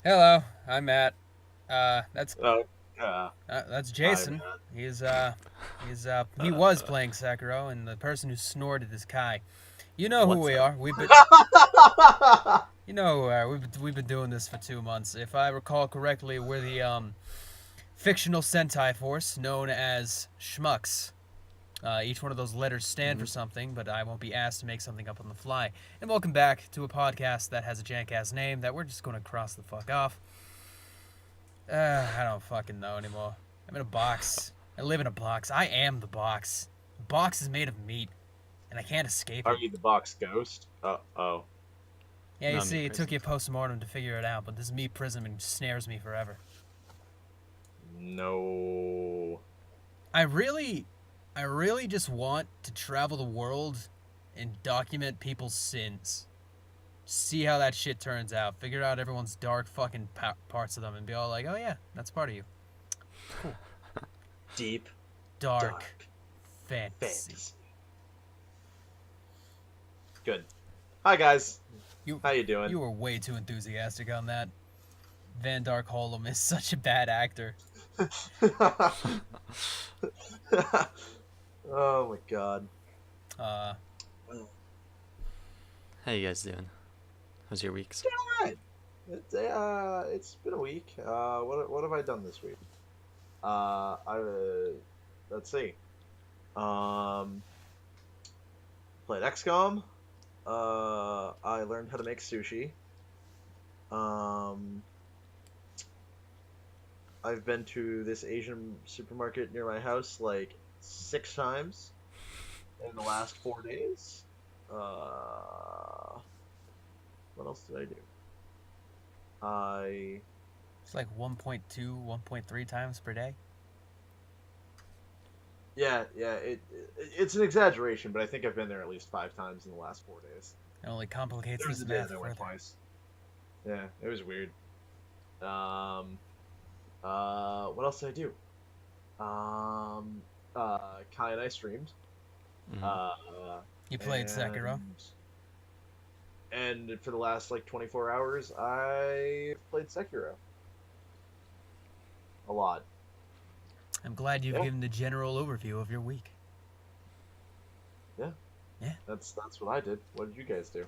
Hello, I'm Matt. That's Oh, yeah. that's Hi, Jason. Matt. He was playing Sekiro, and the person who snorted is Kai. You know who What's we up? are. You know who we are. We've been doing this for 2 months. If I recall correctly, we're the fictional Sentai force known as Schmucks. Each one of those letters stand for Mhm. something, but I won't be asked to make something up on the fly. And welcome back to a podcast that has a jank-ass name that we're just going to cross the fuck off. I don't fucking know anymore. I'm in a box. I live in a box. I am the box. The box is made of meat, and I can't escape Are it. you the box ghost? Oh. Yeah, you No meat see, it took prison. you a post-mortem to figure it out, but this meat prison snares me forever. No. I really, I really just want to travel the world and document people's sins. See how that shit turns out. Figure out everyone's dark fucking parts of them and be all like, oh yeah, that's part of you. Cool. Deep, Dark dark fantasy. fantasy. Good. Hi, guys. You How you doing? you were way too enthusiastic on that. Van Dark Holm is such a bad actor. Oh, my God. Uh, How you guys doing? How's your weeks? All right. It's been a week. What have I done this week? Let's see. Um, Played XCOM. I learned how to make sushi. Um, I've been to this Asian supermarket near my house like 6 times in the last 4 days. What else did I do? I it's like 1.2, 1.3 times per day. yeah. It's an exaggeration, but I think I've been there at least 5 times in the last 4 days. It only complicates There was this a day math that I went further. twice. Yeah, it was weird. Um, what else did I do? Um, Kai and I streamed. Hmm. Uh, You played Sekiro. and for the last like 24 hours, I played Sekiro a lot. I'm glad you've Yeah, given the general overview of your week. yeah, Yeah, that's what I did. What did you guys do?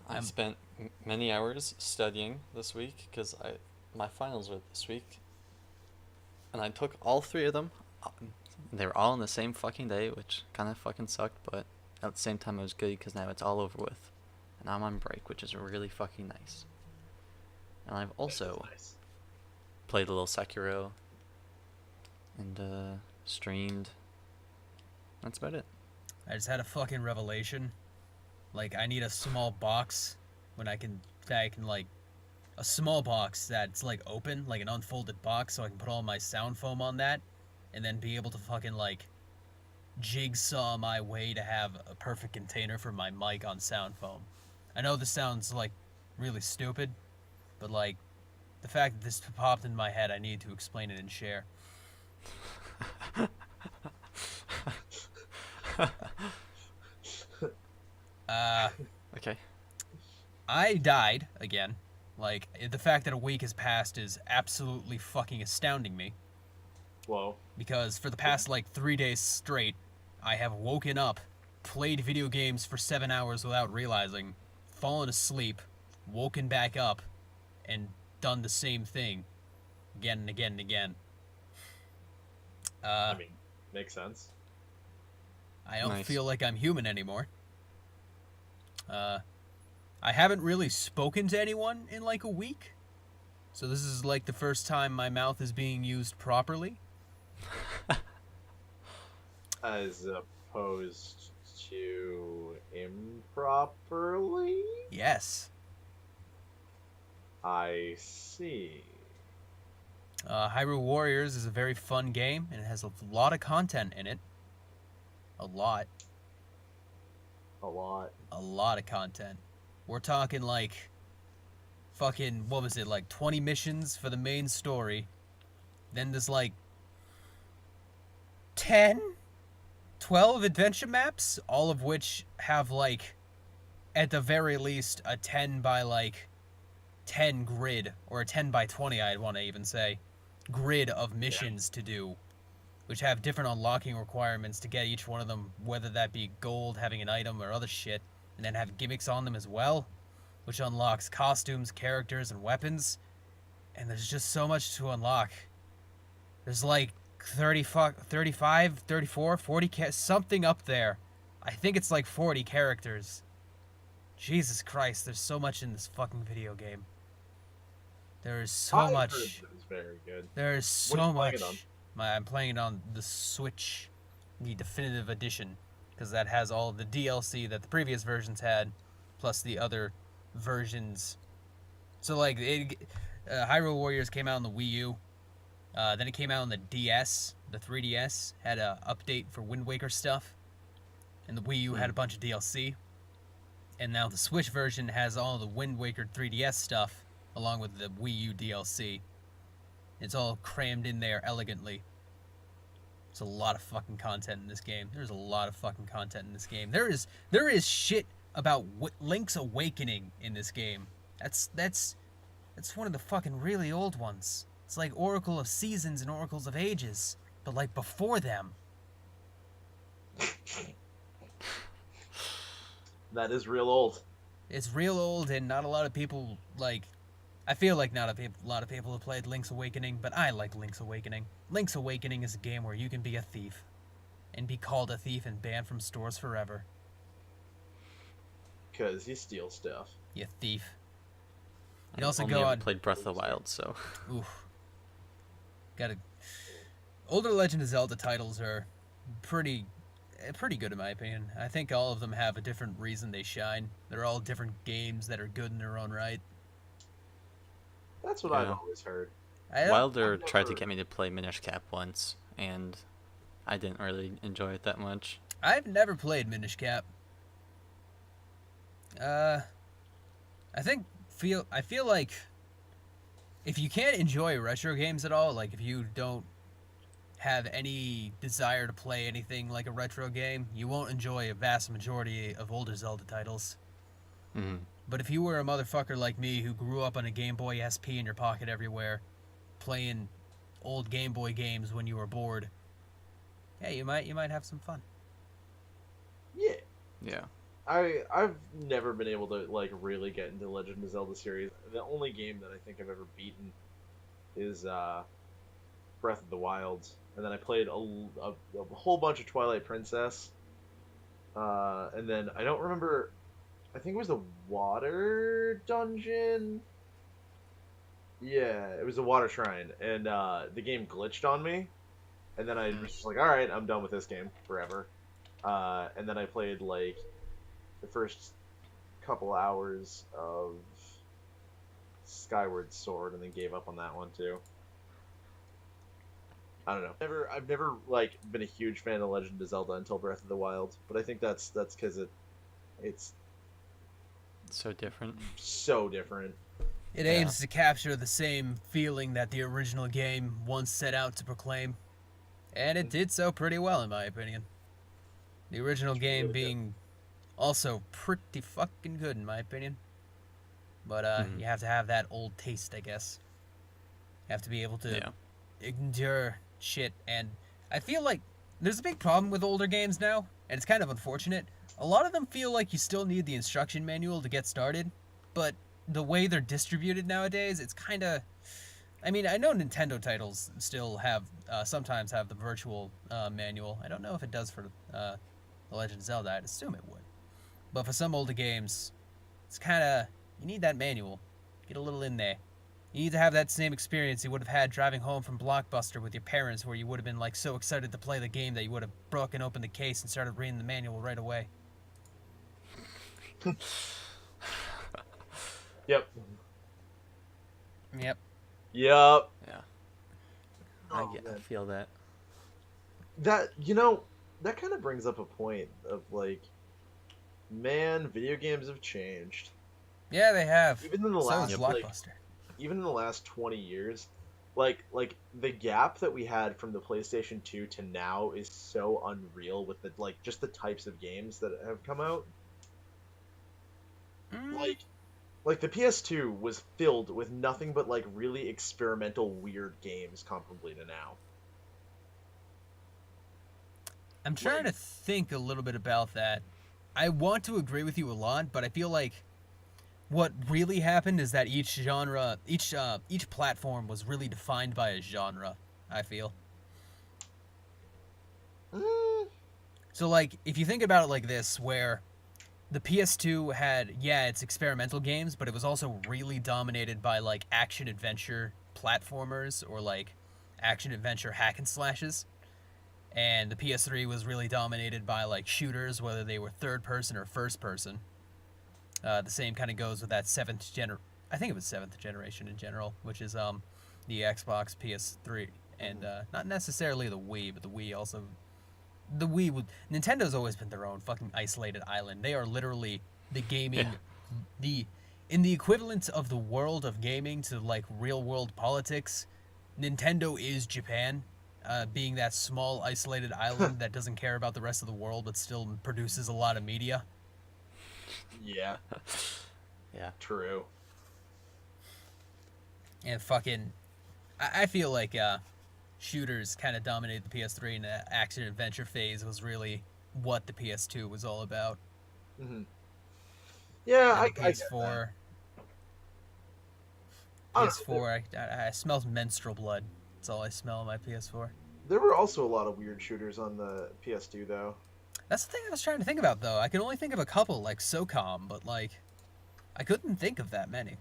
I I'm. spent many hours studying this week because I my finals were this week, and I took all three of them. They were all on the same fucking day, which kind of fucking sucked, but at the same time it was good because now it's all over with, and I'm on break, which is really fucking nice. And I've That is also nice. played a little Sekiro and streamed. That's about it. I just had a fucking revelation. Like, I need a small box when I can like a small box that's like open, like an unfolded box, so I can put all my sound foam on that, and then be able to fucking like jigsaw my way to have a perfect container for my mic on sound foam. I know this sounds like really stupid, but like the fact that this popped in my head, I need to explain it and share. Uh, Okay. I died again. Like, the fact that a week has passed is absolutely fucking astounding me. Whoa. Because for the past, like, 3 days straight, I have woken up, played video games for 7 hours without realizing, fallen asleep, woken back up, and done the same thing again and again and again. I Uh, mean, makes sense. I don't Nice. feel like I'm human anymore. Uh, I haven't really spoken to anyone in like a week. So this is like the first time my mouth is being used properly. As opposed to improperly? Yes. I see. Hyrule Warriors is a very fun game, and it has a lot of content in it. A lot. A lot. A lot of content. We're talking like fucking, what was it, like 20 missions for the main story. Then there's like 10, 12 adventure maps, all of which have like, at the very least, a 10 by like 10 grid, or a 10 by 20, I'd want to even say, grid of missions to do, which have different unlocking requirements to get each one of them, whether that be gold, having an item, or other shit, and then have gimmicks on them as well, which unlocks costumes, characters, and weapons. And there's just so much to unlock. There's like 35, 34, 40, something up there. I think it's like 40 characters. Jesus Christ, there's so much in this fucking video game. There is so I much. heard it was very good. There is What are so you playing much. it on? I'm playing it on the Switch, the definitive edition, because that has all the DLC that the previous versions had, plus the other versions. So like, Hyrule Warriors came out on the Wii U. Then it came out on the DS, the 3DS, had a update for Wind Waker stuff, and the Wii U had a bunch of DLC. And now the Switch version has all the Wind Waker 3DS stuff, along with the Wii U DLC. It's all crammed in there elegantly. There's a lot of fucking content in this game. There's a lot of fucking content in this game. There is shit about Link's Awakening in this game. That's one of the fucking really old ones. It's like Oracle of Seasons and Oracles of Ages, but like before them. That is real old. It's real old, and not a lot of people like. I feel like not a lot of people have played Link's Awakening, but I like Link's Awakening. Link's Awakening is a game where you can be a thief, and be called a thief and banned from stores forever. 'Cause you steal stuff. You thief. I You also only go ever on. played Breath of the Wild, so Oof. Gotta. Older Legend of Zelda titles are pretty good in my opinion. I think all of them have a different reason they shine. They're all different games that are good in their own right. That's what Yeah. I've always heard. Wilder I've tried to never- get me to play Minish Cap once, and I didn't really enjoy it that much. I've never played Minish Cap. I feel like if you can't enjoy retro games at all, like if you don't have any desire to play anything like a retro game, you won't enjoy a vast majority of older Zelda titles. Mm. But if you were a motherfucker like me who grew up on a Game Boy SP in your pocket everywhere, playing old Game Boy games when you were bored, yeah, you might have some fun. Yeah. Yeah. I've never been able to like really get into Legend of Zelda series. The only game that I think I've ever beaten is Breath of the Wild, and then I played a whole bunch of Twilight Princess, and then I don't remember. I think it was the water dungeon. Yeah, it was the water shrine, and the game glitched on me, and then I was just like, all right, I'm done with this game forever. And then I played like the first couple hours of Skyward Sword, and then gave up on that one too. I don't know. I've never like been a huge fan of Legend of Zelda until Breath of the Wild, but I think that's because it's So different. so different. It Yeah. aims to capture the same feeling that the original game once set out to proclaim, and it did so pretty well, in my opinion. The original game really good. being also pretty fucking good, in my opinion. But Mhm. you have to have that old taste, I guess. You have to be able to Yeah. endure shit, and I feel like there's a big problem with older games now, and it's kind of unfortunate. A lot of them feel like you still need the instruction manual to get started, but the way they're distributed nowadays, it's kind of... I mean, I know Nintendo titles still have, sometimes have the virtual manual. I don't know if it does for The Legend of Zelda. I'd assume it would. But for some older games, it's kind of... You need that manual. Get a little in there. You need to have that same experience you would have had driving home from Blockbuster with your parents, where you would have been like so excited to play the game that you would have broken open the case and started reading the manual right away. Yep. Yep. Yep. Yeah. Oh, I man. feel that. That that kind of brings up a point of like, man, video games have changed. Yeah, they have. Even in the So last has like, Blockbuster. even in the last 20 years, like the gap that we had from the PlayStation 2 to now is so unreal with the like just the types of games that have come out. Mm, Like Like the PS2 was filled with nothing but like really experimental, weird games, comparably to now. I'm trying to think a little bit about that. I want to agree with you a lot, but I feel like what really happened is that each genre, each platform was really defined by a genre. I feel. Mm, So like, if you think about it like this, where the PS2 had, yeah, its experimental games, but it was also really dominated by like action adventure platformers or like action adventure hack and slashes. And the PS3 was really dominated by like shooters, whether they were third person or first person. The same kind of goes with that I think it was seventh generation in general, which is the Xbox, PS3, and not necessarily the Wii, but the Wii also. The Wii would Nintendo's always been their own fucking isolated island. They are literally the gaming, the in the equivalent of the world of gaming to like real world politics. Nintendo is Japan, being that small isolated island that doesn't care about the rest of the world but still produces a lot of media. yeah, Yeah. true. And fucking, I feel like shooters kind of dominated the PS3, and the action adventure phase was really what the PS2 was all about. Hmm. Yeah, And the I get that. PS4, I don't know, PS4, I smell menstrual blood. That's all I smell on my PS4. there were also a lot of weird shooters on the PS2 though. That's the thing I was trying to think about, though. I could only think of a couple, like SOCOM, but like, I couldn't think of that many.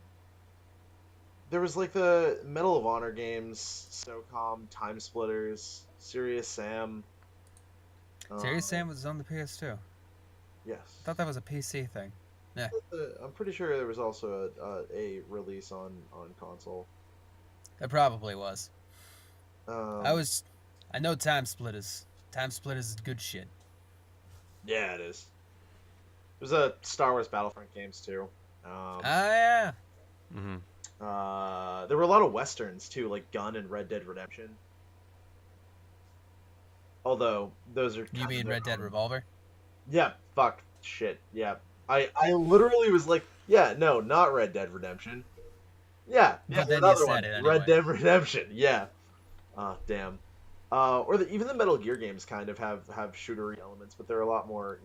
There was like the Medal of Honor games, SOCOM, Time Splitters, Serious Sam. Serious Sam was on the PS2. Yes. I thought that was a PC thing. Yeah, I'm pretty sure there was also a release on console. it probably was. Um, I know Time Splitters. Time Splitters is good shit. Yeah, it is. There's a Star Wars Battlefront games too. Ah, yeah. Mm-hmm. There were a lot of westerns too, like Gun and Red Dead Redemption. Although those are You kind of mean their Red Dead own- Revolver? Yeah, fuck shit. Yeah. I literally was like, yeah, no, not Red Dead Redemption. Yeah, But then you another said one. it anyway. Red Dead Redemption. Yeah. Damn. Or even the Metal Gear games kind of have shootery elements, but they're a lot more,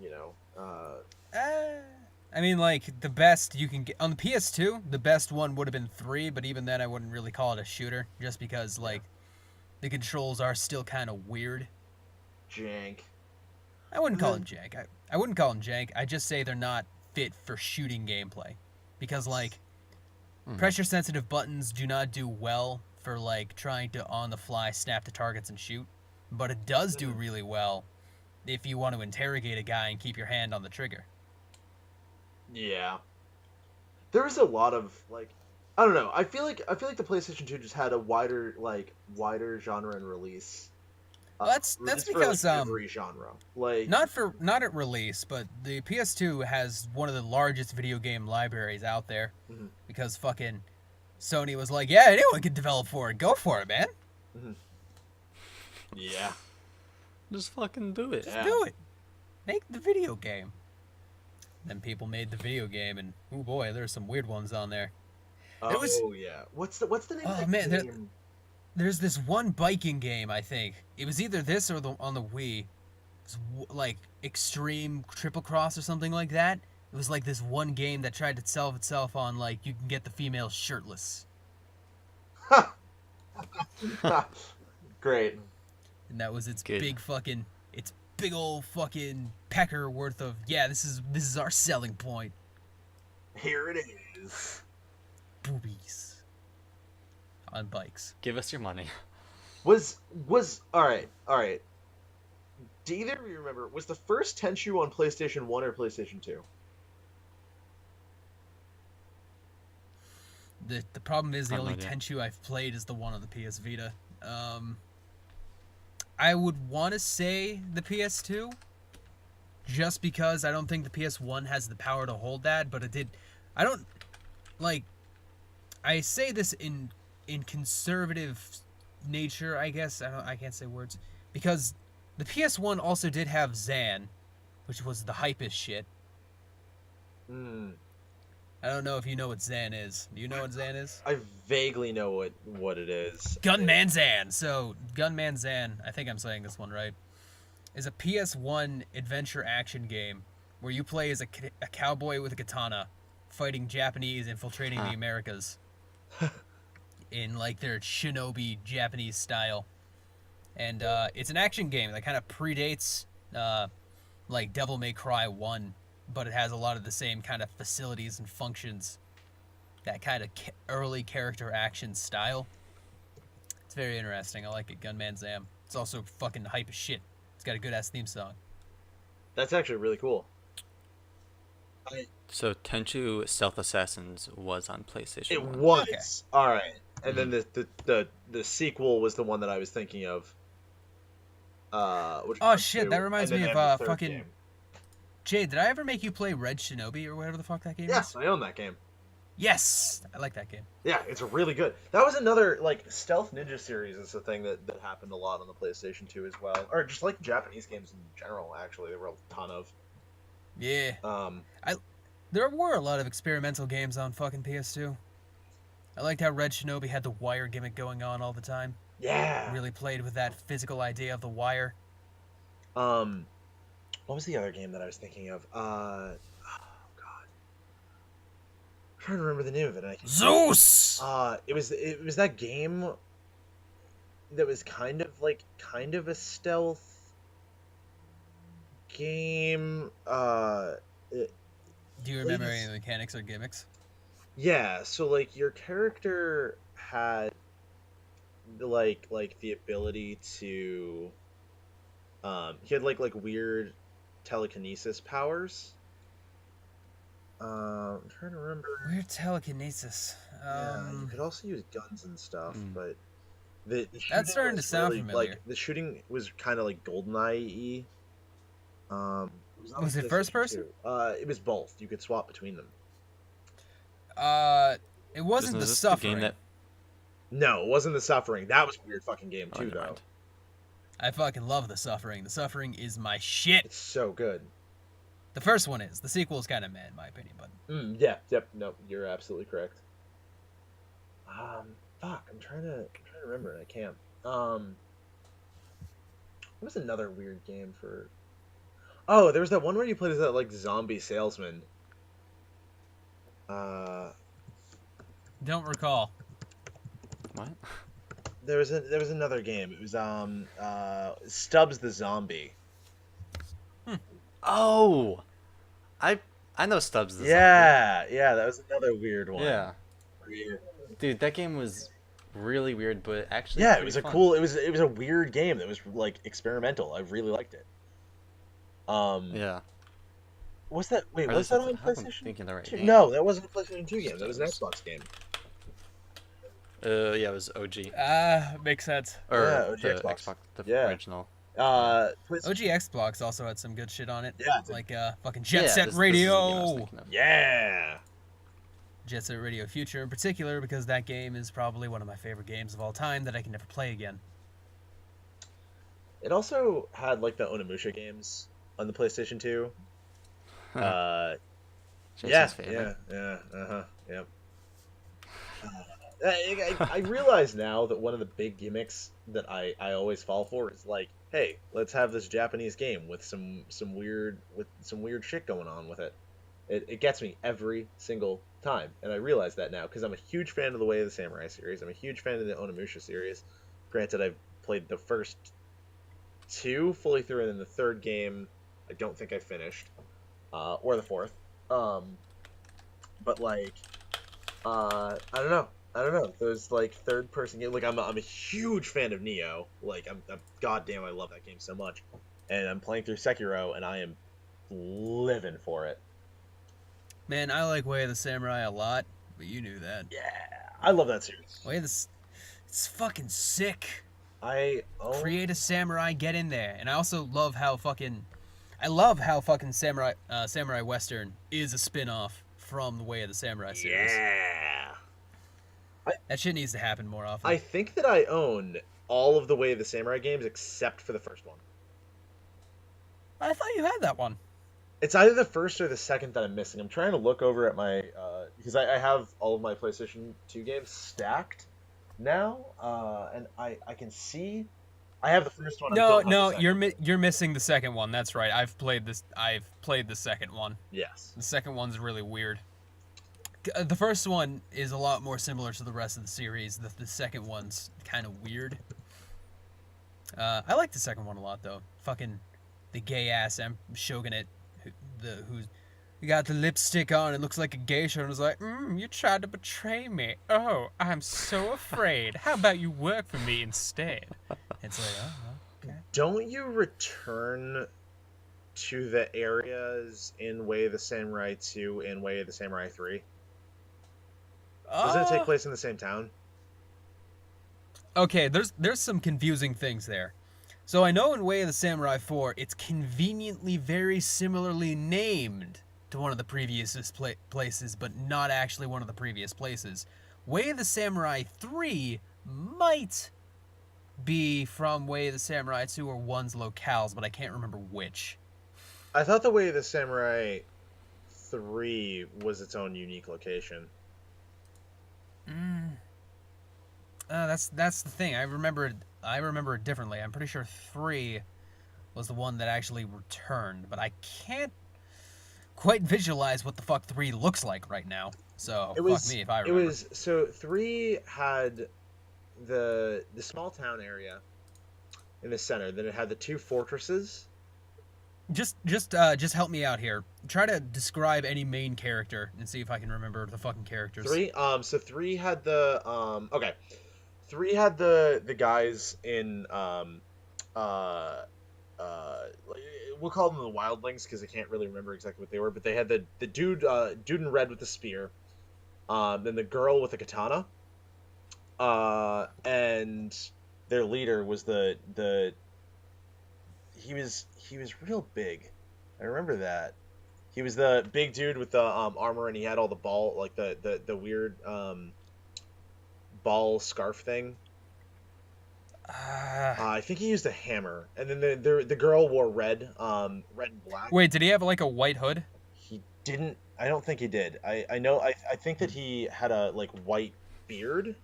I mean, like, the best you can get on the PS2, the best one would have been 3, but even then I wouldn't really call it a shooter, just because, like, the controls are still kind of weird. jank. I wouldn't call them jank. I wouldn't call them jank. I just say they're not fit for shooting gameplay. Because, like, pressure sensitive buttons do not do well for, like, trying to on the fly snap to targets and shoot. But it does do really well if you want to interrogate a guy and keep your hand on the trigger. Yeah. There was a lot of like I don't know. I feel like the PlayStation 2 just had a wider genre and release. Well, that's Release for, because every genre. Like not at release, but the PS2 has one of the largest video game libraries out there. Mhm. Because fucking Sony was like, yeah, anyone can develop for it. Go for it, man. yeah. Just fucking do it. Just Yeah. do it. Make the video game. Then people made the video game, and oh boy, there's some weird ones on there. Oh was- yeah. What's the name Oh, of that man, there- game? There's this one biking game, I think. It was either this or on the Wii. It's like Extreme Triple Cross or something like that. It was like this one game that tried to sell itself on like you can get the female shirtless, Great. and that was its Good. big old fucking pecker worth of this is our selling point. Here it is. Boobies on bikes. Give us your money. Was all right. Do either of you remember? Was the first Tenchu on PlayStation 1 or PlayStation 2? The problem is the I have no only idea. Tenchu I've played is the one on the PS Vita. I would want to say the PS2, just because I don't think the PS1 has the power to hold that, but it did. I don't like. I say this in conservative nature, I guess. I can't say words because the PS1 also did have Zan, which was the hypest shit. I don't know if you know what Zan is. Do you know what Zan is? I vaguely know what it is. Gunman Zan. So Gunman Zan, I think I'm saying this one right, is a PS1 adventure action game where you play as a cowboy with a katana fighting Japanese infiltrating the Americas in like their shinobi Japanese style. And it's an action game that kind of predates like Devil May Cry 1, but it has a lot of the same kind of facilities and functions, that kind of early character action style. It's very interesting. I like it. Gunman Zam. It's also fucking hype as shit. It's got a good ass theme song. That's actually really cool. So Tenchu Stealth Assassins was on PlayStation It 1. was. Okay. All right. And then the sequel was the one that I was thinking of. Which Oh was shit, two, that reminds and me then of the third fucking game. Jade. Did I ever make you play Red Shinobi or whatever the fuck that game Yes, is? I own that game. Yes, I like that game. Yeah, it's really good. That was another like stealth ninja series is a thing that happened a lot on the PlayStation 2 as well, or just like Japanese games in general. Actually, there were a ton of. Yeah. Um, There were a lot of experimental games on fucking PS2. I liked how Red Shinobi had the wire gimmick going on all the time. yeah. Really played with that physical idea of the wire. What was the other game that I was thinking of? Oh God, I'm trying to remember the name of it. And I can't. Zeus. It was that game that was kind of a stealth game. Do you remember any of the mechanics or gimmicks? Yeah, so like your character had like the ability to he had like weird telekinesis powers. I'm trying to remember. Weird telekinesis. Yeah, you could also use guns and stuff, but the shooting That's starting to was sound really, familiar. Like the shooting was kind of like GoldenEye-y. Was on it first PlayStation person? 2. It was both. You could swap between them. It wasn't Isn't the this suffering. game that No, it wasn't the Suffering. That was a weird fucking game Oh, too, never though. mind. I fucking love the suffering. The suffering is my shit. It's so good. The first one is. The sequel is kind of mad in my opinion, but Yeah, yep, no, you're absolutely correct. Fuck, I'm trying to remember and I can't. What was another weird game for? Oh, there was that one where you played as that like zombie salesman. don't recall. what? There was another game. It was Stubbs the Zombie. Oh, I know Stubbs the Yeah, that was another weird Zombie. one. Yeah, Weird. dude, that game was really weird, but actually Yeah, it pretty was a fun. cool. It was a weird game that was like experimental. I really liked it. Yeah. Was that? Wait, Or at was least that I on hope I'm PlayStation thinking the right 2? game. No, that wasn't a PlayStation 2 game. That was an Xbox game. Yeah, it was OG Makes sense. or Yeah, OG the Xbox. Xbox, the Yeah. original. PlayStation. OG Xbox also had some good shit on it. Yeah, it's a- Like fucking Jet Yeah, Set this is the game I was Radio. thinking of. Yeah. Jet Set Radio Future in particular, because that game is probably one of my favorite games of all time that I can never play again. It also had like the Onimusha games on the PlayStation 2. Jason's favorite. Yep. I realize now that one of the big gimmicks that I always fall for is like, hey, let's have this Japanese game with some weird shit going on with it. It gets me every single time, and I realize that now because I'm a huge fan of the Way of the Samurai series. I'm a huge fan of the Onimusha series. Granted, I've played the first two fully through, and then the third game I don't think I finished, or the fourth. But like, I don't know. Those like third person game. Like I'm a huge fan of Neo. Like I'm goddamn, I love that game so much. And I'm playing through Sekiro, and I am living for it. Man, I like Way of the Samurai a lot, but you knew that. Yeah, I love that series. Way of the... It's fucking sick. I own... Create a samurai, get in there. And I also love how fucking... I love how fucking Samurai Western is a spin-off from the Way of the Samurai series. Yeah. That shit needs to happen more often. I think that I own all of the Way of the Samurai games except for the first one. I thought you had that one. It's either the first or the second that I'm missing. I'm trying to look over at my because I have all of my PlayStation 2 games stacked now, and I can see I have the first one. I No, don't have the no, second. you're missing the second one. That's right. I've played this. I've played the second one. Yes. The second one's really weird. The first one is a lot more similar to the rest of the series. The second one's kind of weird. I like the second one a lot though. Fucking the gay ass shogunate, who's got the lipstick on and looks like a geisha and was like, you tried to betray me. Oh, I'm so afraid. How about you work for me instead? It's like, oh, okay. Don't you return to the areas in Way of the Samurai 2 and Way of the Samurai 3? Doesn't it take place in the same town? Okay, there's some confusing things there. So I know in Way of the Samurai 4, it's conveniently very similarly named to one of the previous places, but not actually one of the previous places. Way of the Samurai 3 might be from Way of the Samurai 2 or one's locales, but I can't remember which. I thought the Way of the Samurai 3 was its own unique location. That's the thing. I remember it differently. I'm pretty sure 3 was the one that actually returned, but I can't quite visualize what the fuck 3 looks like right now. So fuck me if I remember. It was so 3 had the small town area in the center. Then it had the 2 fortresses. Just help me out here. Try to describe any main character and see if I can remember the fucking characters. 3. So 3 had the okay. 3 had the guys in we'll call them the wildlings because I can't really remember exactly what they were, but they had the dude in red with the spear, then the girl with the katana, and their leader was he was real big. I remember that. He was the big dude with the armor, and he had all the ball, like the weird ball scarf thing. I think he used a hammer, and then the girl wore red and black. Wait, did he have like a white hood? He didn't. I don't think he did. I know. I think that he had a like white beard.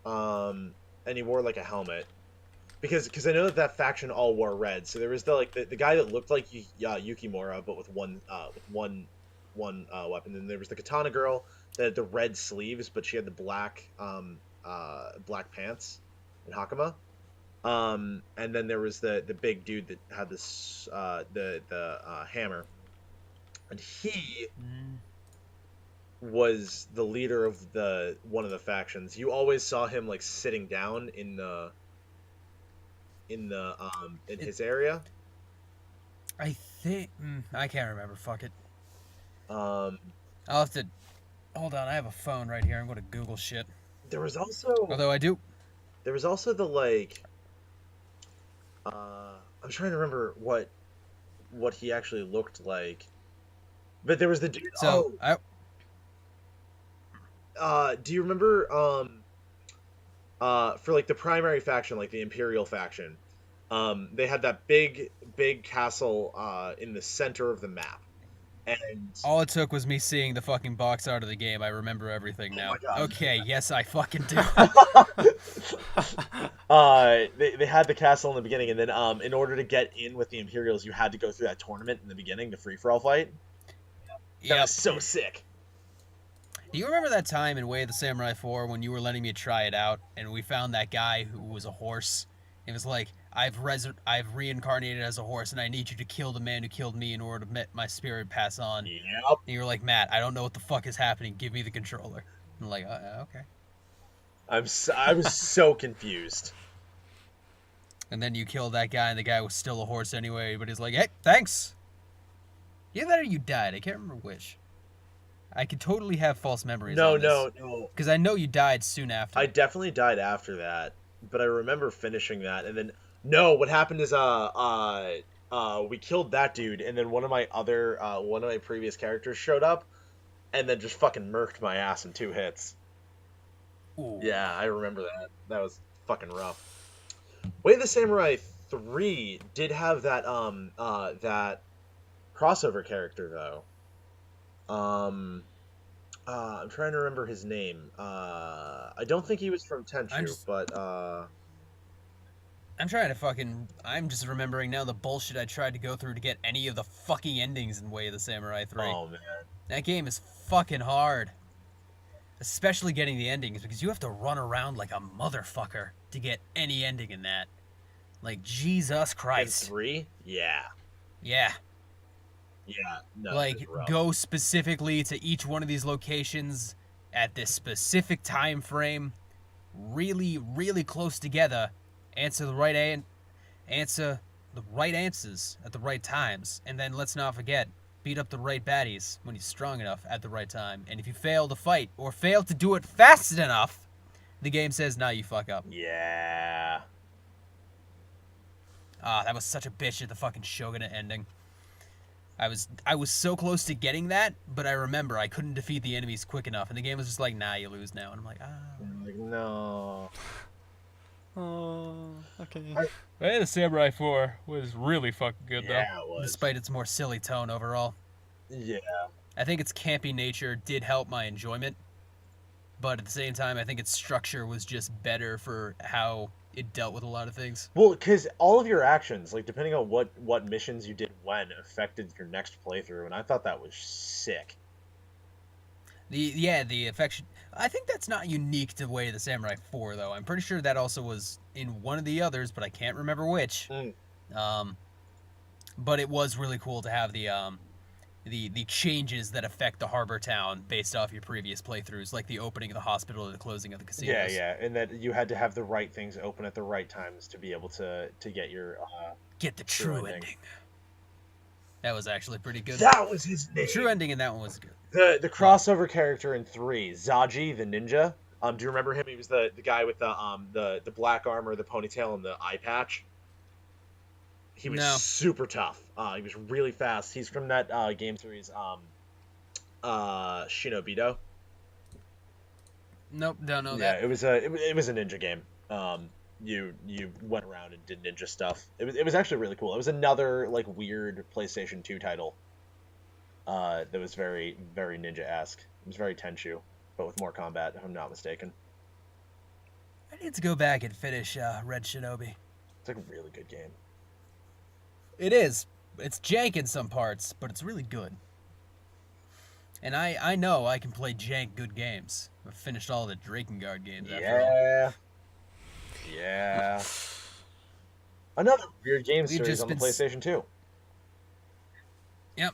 And he wore like a helmet. Because I know that faction all wore red. So there was the guy that looked like Yukimura, but with one weapon. And there was the katana girl that had the red sleeves, but she had the black pants and hakama. And then there was the big dude that had this the hammer, and he was the leader of one of the factions. You always saw him like sitting down in his area. I think I can't remember. Fuck it. Um, I'll have to hold on. I have a phone right here. I'm going to Google shit. There was also Although I do. There was also the like. I'm trying to remember what he actually looked like, but there was the dude. So do you remember for like the primary faction, like the Imperial faction, they had that big castle in the center of the map, and all it took was me seeing the fucking box art of the game. I remember everything now. my God. Okay, yes, I fucking do. They had the castle in the beginning, and then in order to get in with the Imperials, you had to go through that tournament in the beginning, the free for all fight. That was so sick. Do you remember that time in Way of the Samurai 4 when you were letting me try it out, and we found that guy who was a horse? It was like, I've reincarnated as a horse, and I need you to kill the man who killed me in order to let my spirit pass on. Yep. And you were like, Matt, I don't know what the fuck is happening. Give me the controller. I'm like, okay. I was so confused. And then you killed that guy, and the guy was still a horse anyway, but he's like, hey, thanks. Either that or you died. I can't remember which. I could totally have false memories on this. No. Because I know you died soon after. I definitely died after that, but I remember finishing that, and then what happened is we killed that dude, and then one of my previous characters showed up, and then just fucking murked my ass in 2 hits. Ooh. Yeah, I remember that. That was fucking rough. Way of the Samurai 3 did have that that crossover character though. I'm trying to remember his name. I don't think he was from I'm Tenchu, just but I'm trying to fucking. I'm just remembering now the bullshit I tried to go through to get any of the fucking endings in Way of the Samurai 3. oh man, That game is fucking hard. Especially getting the endings because you have to run around like a motherfucker to get any ending in that. Like, Jesus in Christ. 3, yeah, Yeah. yeah, no, it was Like, rough. go specifically to each one of these locations at this specific time frame, really, really close together, answer the right answer the right answers at the right times, and then let's not forget, beat up the right baddies when he's strong enough at the right time. And if you fail to fight or fail to do it fast enough, the game says, "Nah, you fuck up." Yeah, Ah, that was such a bitch at the fucking Shogunate ending. I was so close to getting that, but I remember I couldn't defeat the enemies quick enough, and the game was just like, "Nah, you lose now." And I'm like, ah. I'm like no. Oh, okay. Hey, the Samurai 4 was really fucking good Yeah, it though, was. despite its more silly tone overall. Yeah, I think its campy nature did help my enjoyment, but at the same time, I think its structure was just better for how it dealt with a lot of things. well, because all of your actions, like depending on what missions you did when, affected your next playthrough, and I thought that was sick. The affection. I think that's not unique to Way of the Samurai 4 though. I'm pretty sure that also was in one of the others, but I can't remember which. Mm. Um, but it was really cool to have the changes that affect the harbor town based off your previous playthroughs, like the opening of the hospital or the closing of the Yeah, casinos. yeah, and that you had to have the right things open at the right times to be able to get your Get the True true ending. ending. That was actually pretty good. That was his The name. true ending in that one was good. The crossover character in 3, Zaji the ninja. Do you remember him? He was the guy with the black armor, the ponytail, and the eye patch. He was No. super tough. He was really fast. He's from that game series, Shinobido. Nope, don't know Yeah, that. it was a ninja game. You went around and did ninja stuff. It was actually really cool. It was another like weird PlayStation 2 title. That was very very ninja-esque. It was very Tenchu, but with more combat, if I'm not mistaken. I need to go back and finish Red Shinobi. It's like a really good game. It is. It's jank in some parts, but it's really good. And I know I can play jank good games. I've finished all the Drakengard games after all. Yeah. Yeah. Another weird game We've series just on the been PlayStation 2. Yep.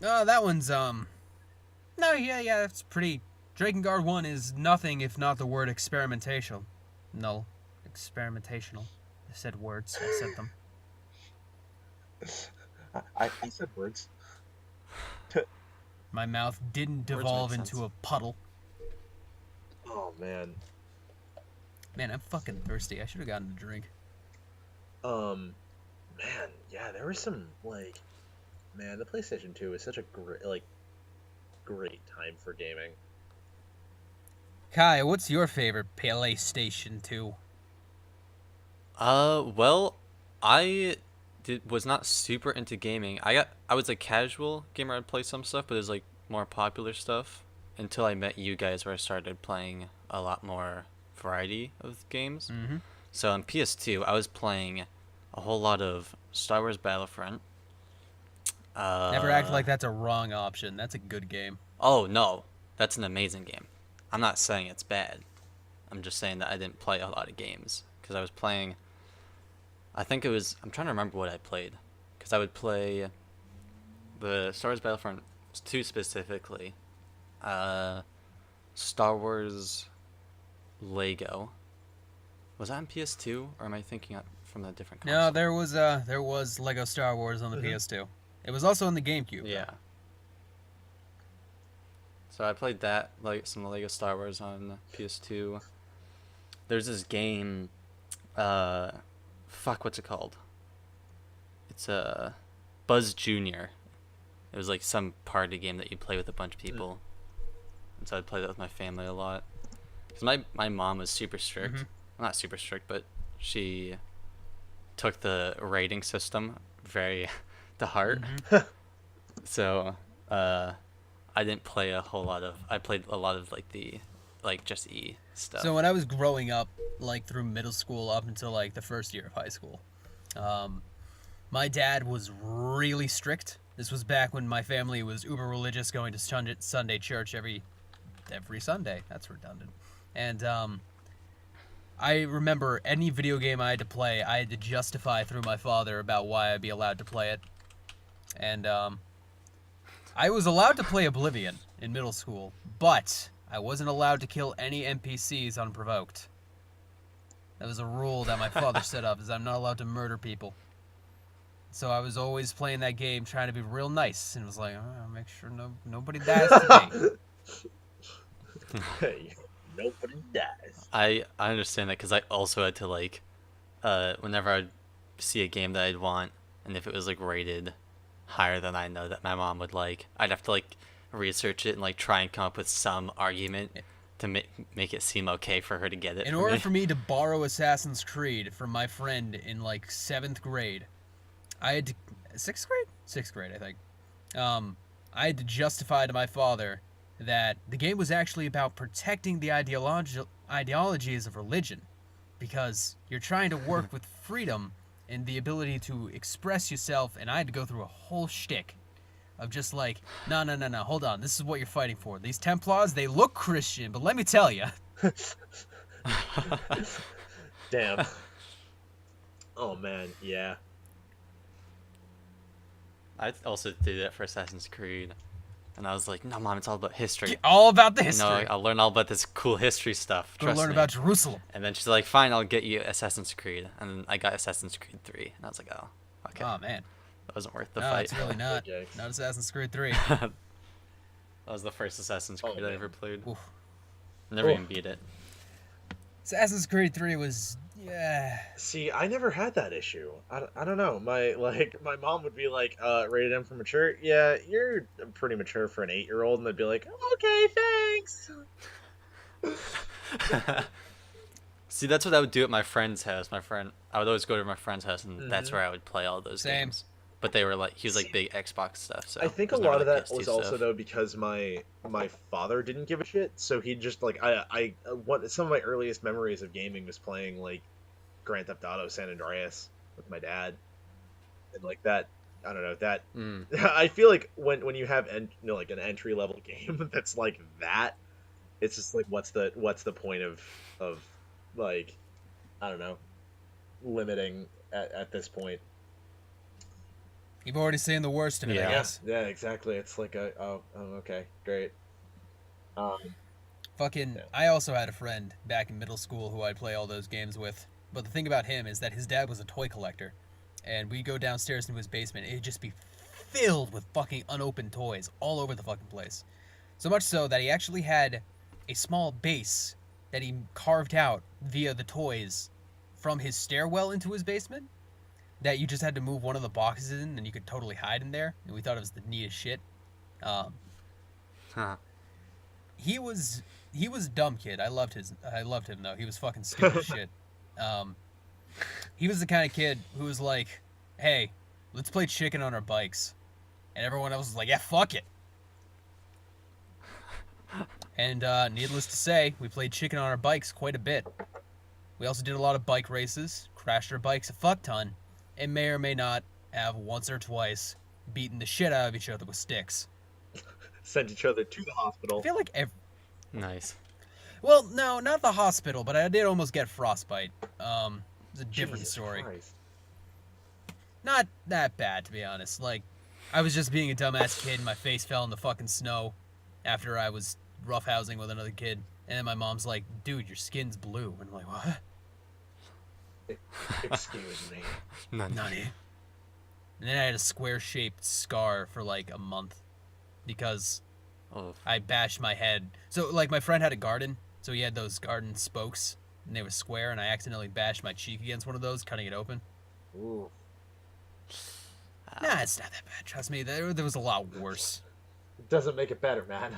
Oh, that one's no, yeah, it's pretty. Drakengard 1 is nothing if not the word experimental. No, experimentational. I said words. I said them. I said words. My mouth didn't Words devolve make into sense. a puddle. Oh man. Man, I'm fucking thirsty. I should have gotten a drink. Man, yeah, there was some like, man, the PlayStation 2 is such a great time for gaming. Kai, what's your favorite PlayStation 2? Well, I was not super into gaming. I was a casual gamer. I'd play some stuff, but it was like more popular stuff until I met you guys, where I started playing a lot more variety of games. Mm-hmm. So on PS2, I was playing a whole lot of Star Wars Battlefront. Never act like that's a wrong option. That's a good game. Oh no, that's an amazing game. I'm not saying it's bad. I'm just saying that I didn't play a lot of games because I was playing. I think it was. I'm trying to remember what I played, because I would play the Star Wars Battlefront 2 specifically, Star Wars Lego. Was that on PS2, or am I thinking from a different console? No, there was Lego Star Wars on the PS2. It was also on the GameCube. Yeah. So I played that, like some Lego Star Wars on PS2. There's this game, what's it called? It's Buzz Junior. It was like some party game that you play with a bunch of people. And so I'd play that with my family a lot. Because my mom was super strict. Well, not super strict, but she took the rating system very to heart. So, I didn't play a whole lot of. I played a lot of like the, like just E stuff. So when I was growing up, like through middle school up until like the first year of high school, my dad was really strict. This was back when my family was uber religious, going to Sunday church every Sunday. That's redundant. And I remember any video game I had to play, I had to justify through my father about why I'd be allowed to play it. And I was allowed to play Oblivion in middle school, but I wasn't allowed to kill any NPCs unprovoked. That was a rule that my father set up, is I'm not allowed to murder people. So I was always playing that game trying to be real nice, and was like, I'll make sure nobody dies today. Hey, nobody dies. I understand that because I also had to like, whenever I'd see a game that I'd want, and if it was like rated higher than I know that my mom would like, I'd have to like research it and like try and come up with some argument to make it seem okay for her to get it. In order for me to borrow Assassin's Creed from my friend in like 7th grade, I had to 6th grade, I think. I had to justify to my father that the game was actually about protecting the ideologies of religion, because you're trying to work with freedom and the ability to express yourself, and I had to go through a whole shtick of just like, no, hold on, this is what you're fighting for. These Templars, they look Christian, but let me tell you. Damn. Oh man, yeah. I also did that for Assassin's Creed, and I was like, no, Mom, it's all about history. All about the history. No, I'll learn all about this cool history stuff. Go Trust learn me. about Jerusalem. And then she's like, fine, I'll get you Assassin's Creed. And then I got Assassin's Creed 3. And I was like, oh, okay. Oh man, That wasn't worth the no, fight. it's really not. Yikes. Not Assassin's Creed 3. That was the first Assassin's Creed I man. ever played. Oof. Never Oof. even beat it. Assassin's Creed 3 was, yeah. See, I never had that issue. I don't know. My mom would be like, rated M for mature. Yeah, you're pretty mature for an 8-year-old, and I'd be like, okay, thanks. See, that's what I would do at my friend's house. I would always go to my friend's house, and that's Mhm. where I would play all those Same. games. But they were like, he was like big Xbox stuff. So I think a it was never, lot of like, that was PS2 also stuff. though because my father didn't give a shit, so he just like some of my earliest memories of gaming was playing like Grand Theft Auto San Andreas with my dad, and like that. I don't know that. Mm. I feel like when you have like an entry level game that's like that, it's just like what's the point of like, I don't know, limiting at this point. You've already seen the worst of it, I Yeah. guess. Yeah, exactly. It's like okay, great. Fucking, Yeah. I also had a friend back in middle school who I'd play all those games with. But the thing about him is that his dad was a toy collector. And we'd go downstairs into his basement, it'd just be filled with fucking unopened toys all over the fucking place. So much so that he actually had a small base that he carved out via the toys from his stairwell into his basement, that you just had to move one of the boxes in and you could totally hide in there. And we thought it was the neatest shit. Huh. He was a dumb kid. I loved him though. He was fucking stupid as shit. He was the kind of kid who was like, "Hey, let's play chicken on our bikes," and everyone else was like, "Yeah, fuck it." And needless to say, we played chicken on our bikes quite a bit. We also did a lot of bike races, crashed our bikes a fuck ton, and may or may not have once or twice beaten the shit out of each other with sticks. Sent each other to the hospital. I feel like Nice. well, no, not the hospital, but I did almost get frostbite. It's a different Jesus story. Christ. Not that bad, to be honest. Like, I was just being a dumbass kid, and my face fell in the fucking snow after I was roughhousing with another kid. And then my mom's like, "Dude, your skin's blue." And I'm like, "What?" Excuse me. Nani? And then I had a square-shaped scar for like a month because Oh, I bashed my head. So, like, my friend had a garden, so he had those garden spokes, and they were square, and I accidentally bashed my cheek against one of those, cutting it open. Ooh. Nah, it's not that bad. Trust me, there was a lot worse. It doesn't make it better, man.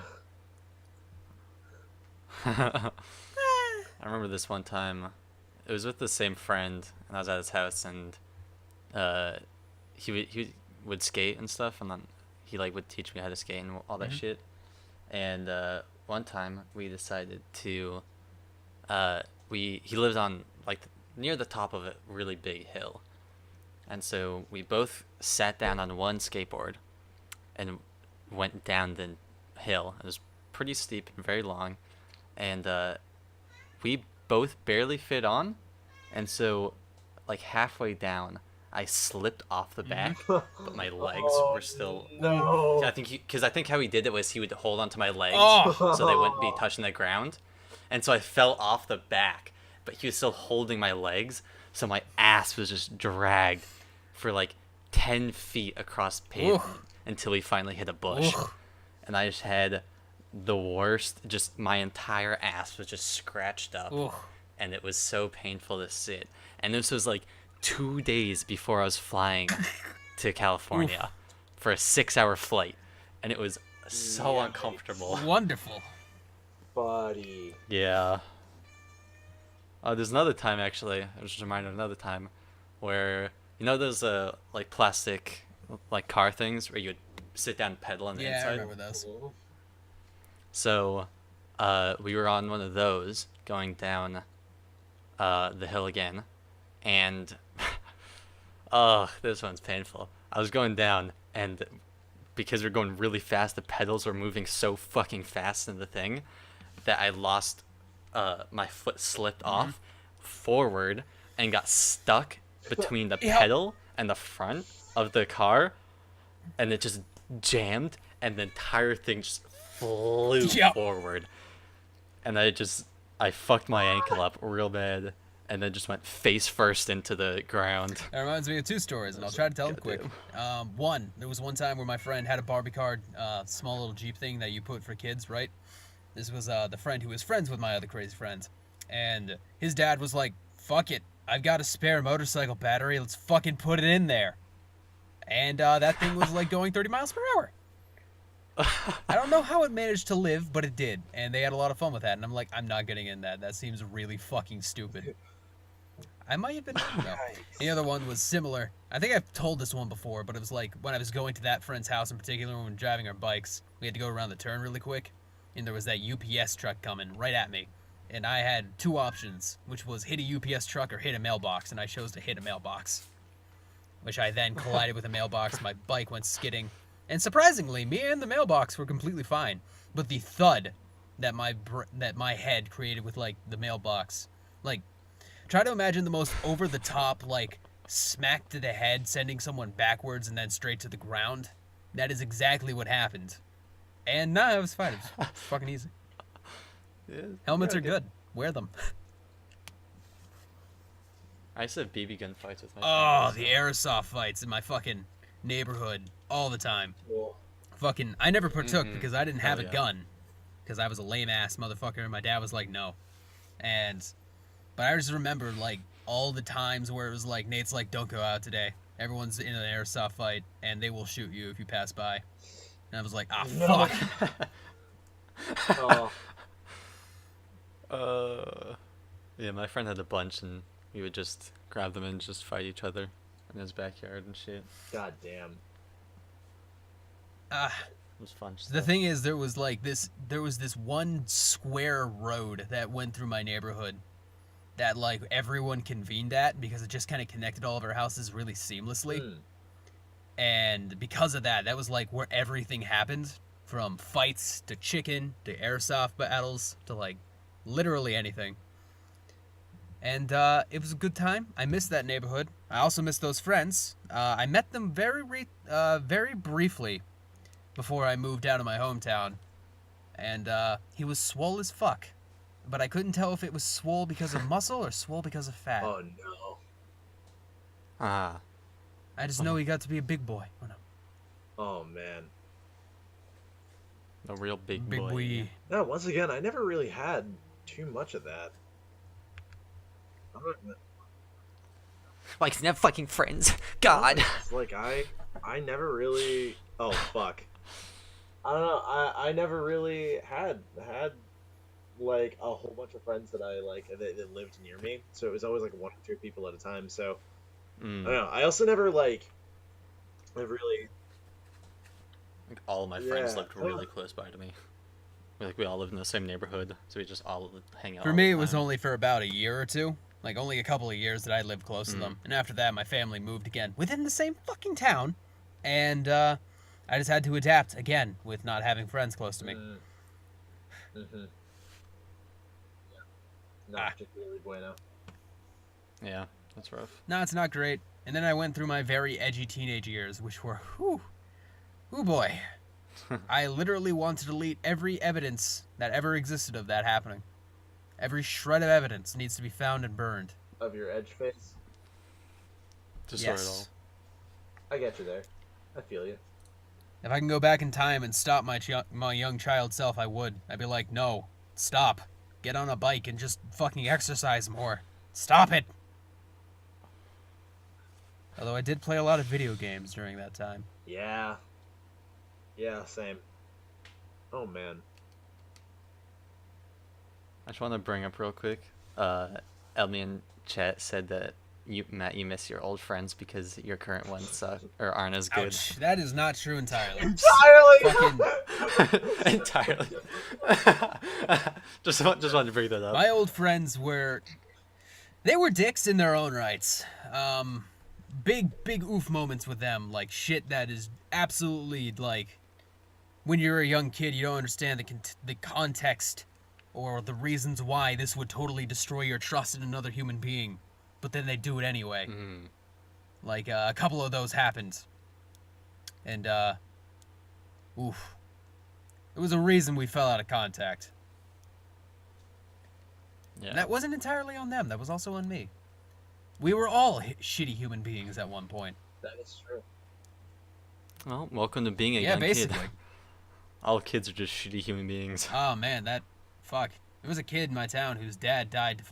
I remember this one time. It was with the same friend, and I was at his house, and he would skate and stuff, and then he like would teach me how to skate and all that Mhm. shit. And one time we decided to he lived on like near the top of a really big hill, and so we both sat down on one skateboard and went down the hill. It was pretty steep and very long, and we both barely fit on, and so like halfway down I slipped off the back, but my legs were still. No. I think how he did it was he would hold onto my legs Oh. so they wouldn't be touching the ground, and so I fell off the back, but he was still holding my legs, so my ass was just dragged for like 10 feet across pavement until we finally hit a bush, and I just had the worst. Just my entire ass was just scratched up, and it was so painful to sit. And this was like 2 days before I was flying to California for a 6-hour flight, and it was so uncomfortable. Wonderful. Buddy. Yeah. There's another time actually. I was just reminded of another time where those like plastic like car things where you would sit down and pedal on the inside. Yeah, I remember those. So, we were on one of those going down the hill again, and oh, this one's painful. I was going down, and because we're going really fast, the pedals were moving so fucking fast in the thing that I lost. My foot slipped off forward and got stuck between the pedal and the front of the car, and it just jammed, and the entire thing just flew forward, and I fucked my ankle up real bad, and then just went face first into the ground. That reminds me of 2 stories, and I'll try to tell them quick. One, there was one time where my friend had a Barbie car, small little Jeep thing that you put for kids, right? This was the friend who was friends with my other crazy friends, and his dad was like, fuck it, I've got a spare motorcycle battery, let's fucking put it in there. And that thing was like going 30 miles per hour. I don't know how it managed to live, but it did, and they had a lot of fun with that, and I'm like, I'm not getting in that. That seems really fucking stupid. I might have been, The other one was similar. I think I've told this one before, but it was like when I was going to that friend's house in particular when we were driving our bikes, we had to go around the turn really quick, and there was that UPS truck coming right at me, and I had 2 options, which was hit a UPS truck or hit a mailbox, and I chose to hit a mailbox, which I then collided with a mailbox. My bike went skidding. And surprisingly, me and the mailbox were completely fine, but the thud that my head created with like the mailbox, like, try to imagine the most over the top like smack to the head, sending someone backwards and then straight to the ground. That is exactly what happened. And nah, it was fine. It was fucking easy. Yeah, Helmets are good. Wear them. I used to have BB gun fights with my Oh, friends. the airsoft fights in my fucking neighborhood all the time. Cool. Fucking, I never partook because I didn't have Hell a yeah. gun, because I was a lame ass motherfucker, and my dad was like, no. But I just remember like all the times where it was like, Nate's like, don't go out today. Everyone's in an airsoft fight, and they will shoot you if you pass by. And I was like, fuck. Oh. Yeah, my friend had a bunch, and we would just grab them and just fight each other in his backyard and shit. God damn. It was fun. The thing is, there was this one square road that went through my neighborhood that like everyone convened at because it just kind of connected all of our houses really seamlessly. And because of that, that was like where everything happened, from fights to chicken to airsoft battles to like literally anything. And it was a good time. I missed that neighborhood. I also missed those friends. I met them very briefly before I moved out of my hometown. And he was swole as fuck. But I couldn't tell if it was swole because of muscle or swole because of fat. Oh no. Ah. I just know he got to be a big boy. Oh, no. Oh man. A real big Big boy. boy. No, once again, I never really had too much of that. I'm not- Like, he's never fucking friends. God. It's like I never really. Oh fuck. I don't know. I never really had like a whole bunch of friends that I like that lived near me. So it was always like 1 or 2 people at a time. So I don't know. I also never like. I really. Like, all of my friends Yeah. lived really close by to me. we all lived in the same neighborhood, so we just all hang out. For all me, the it was time. only for about a year or two. Like, only a couple of years that I lived close to them. And after that, my family moved again within the same fucking town. And I just had to adapt again with not having friends close to me. Mm-hmm. Not particularly bueno. Yeah, that's rough. No, it's not great. And then I went through my very edgy teenage years, which were, whew boy. I literally want to delete every evidence that ever existed of that happening. Every shred of evidence needs to be found and burned. Of your edge face? Destroy it all. Yes. I get you there. I feel you. If I can go back in time and stop my young child self, I would. I'd be like, no, stop. Get on a bike and just fucking exercise more. Stop it! Although I did play a lot of video games during that time. Yeah. Yeah, same. Oh, man. I just want to bring up real quick. Elmi in chat said that Matt, you miss your old friends because your current ones suck or aren't as good. Ouch. That is not true entirely. Entirely! Fucking, Entirely. just wanted to bring that up. my old friends they were dicks in their own rights. Big oof moments with them, like shit that is absolutely like, when you're a young kid, you don't understand the context or the reasons why this would totally destroy your trust in another human being, but then they do it anyway. Like, a couple of those happened. And, oof. It was a reason we fell out of contact. Yeah. And that wasn't entirely on them, that was also on me. We were all shitty human beings at one point. That is true. Well, welcome to being a Yeah, young basically. kid. All kids are just shitty human beings. Oh man, fuck. There was a kid in my town whose dad died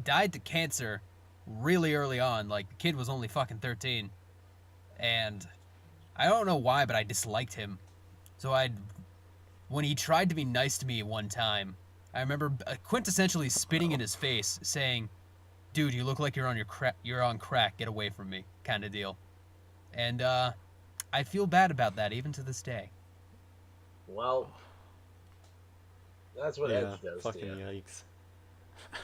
died to cancer really early on. Like, the kid was only fucking 13. And I don't know why, but I disliked him. So when he tried to be nice to me one time, I remember quintessentially spitting in his face, saying, "Dude, you look like you're on crack. Get away from me," kind of deal. And I feel bad about that even to this day. Well, that's what Edge does to fucking you. yikes.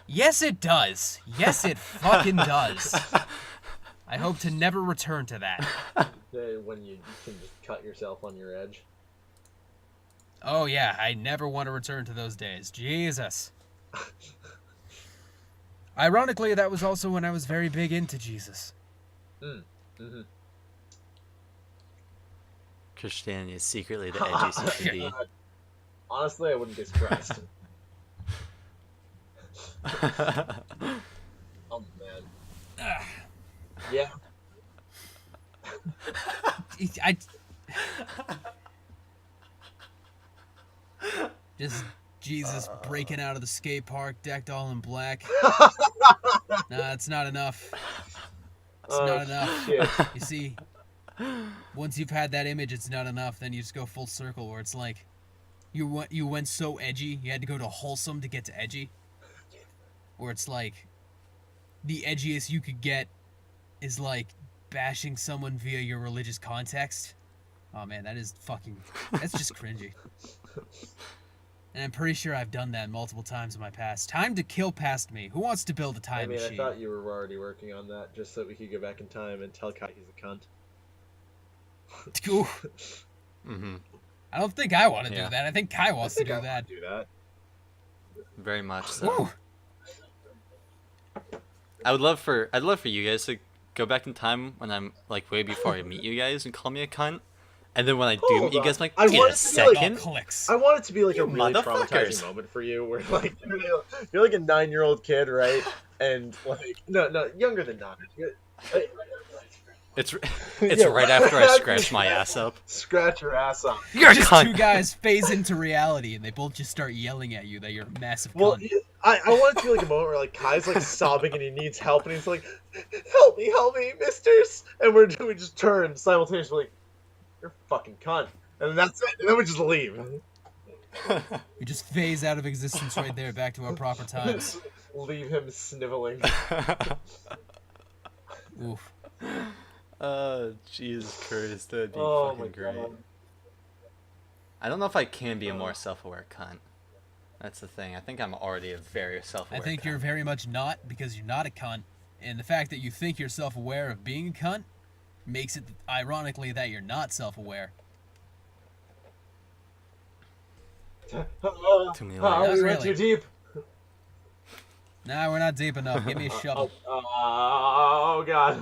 Yes, it does. Yes, it fucking does. I hope to never return to that. When you can just cut yourself on your edge. Oh yeah, I never want to return to those days. Jesus. Ironically, that was also when I was very big into Jesus. Mm-hmm. Christianity is secretly the edgiest you should be. God. Honestly, I wouldn't be surprised. Oh, man. Yeah. Just Jesus breaking out of the skate park, decked all in black. Nah, it's not enough. It's not enough. Shit. You see, once you've had that image, it's not enough. Then you just go full circle, where it's like, you went so edgy, you had to go to wholesome to get to edgy. Where it's like, the edgiest you could get is like bashing someone via your religious context. Oh man, that's just cringy. And I'm pretty sure I've done that multiple times in my past. Time to kill past me. Who wants to build a time machine? I thought you were already working on that just so we could go back in time and tell Kai he's a cunt. Mm-hmm. I don't think I want to do that. I think Kai wants to do I that. do that. Very much so. Woo. I'd love for you guys to go back in time when I'm like way before I meet you guys and call me a cunt. And then when I do meet you guys, I'm like, wait a second. Clicks. I want it to be like You a really motherfuckers. traumatizing moment for you, where like you're like a 9-year-old kid, right? And like no, younger than 9. It's Yeah, right after I scratch my ass up. Scratch your ass up. You're a Just cunt. two guys phase into reality, and they both just start yelling at you that you're a massive Well, cunt. I want it to be like a moment where like Kai's like sobbing and he needs help, and he's like, help me, misters!" And we just turn simultaneously, like, "You're a fucking cunt," and then that's it. And then we just leave. We just phase out of existence right there, back to our proper times. Leave him sniveling. Oof. Jesus Christ, that'd be Oh my fucking great. god. I don't know if I can be a more self-aware cunt. That's the thing. I think I'm already a very self-aware I think cunt. you're very much not, because you're not a cunt. And the fact that you think you're self-aware of being a cunt makes it, ironically, that you're not self-aware. Too many We layers. went too deep. Nah, we're not deep enough. Give me a shovel. Oh god.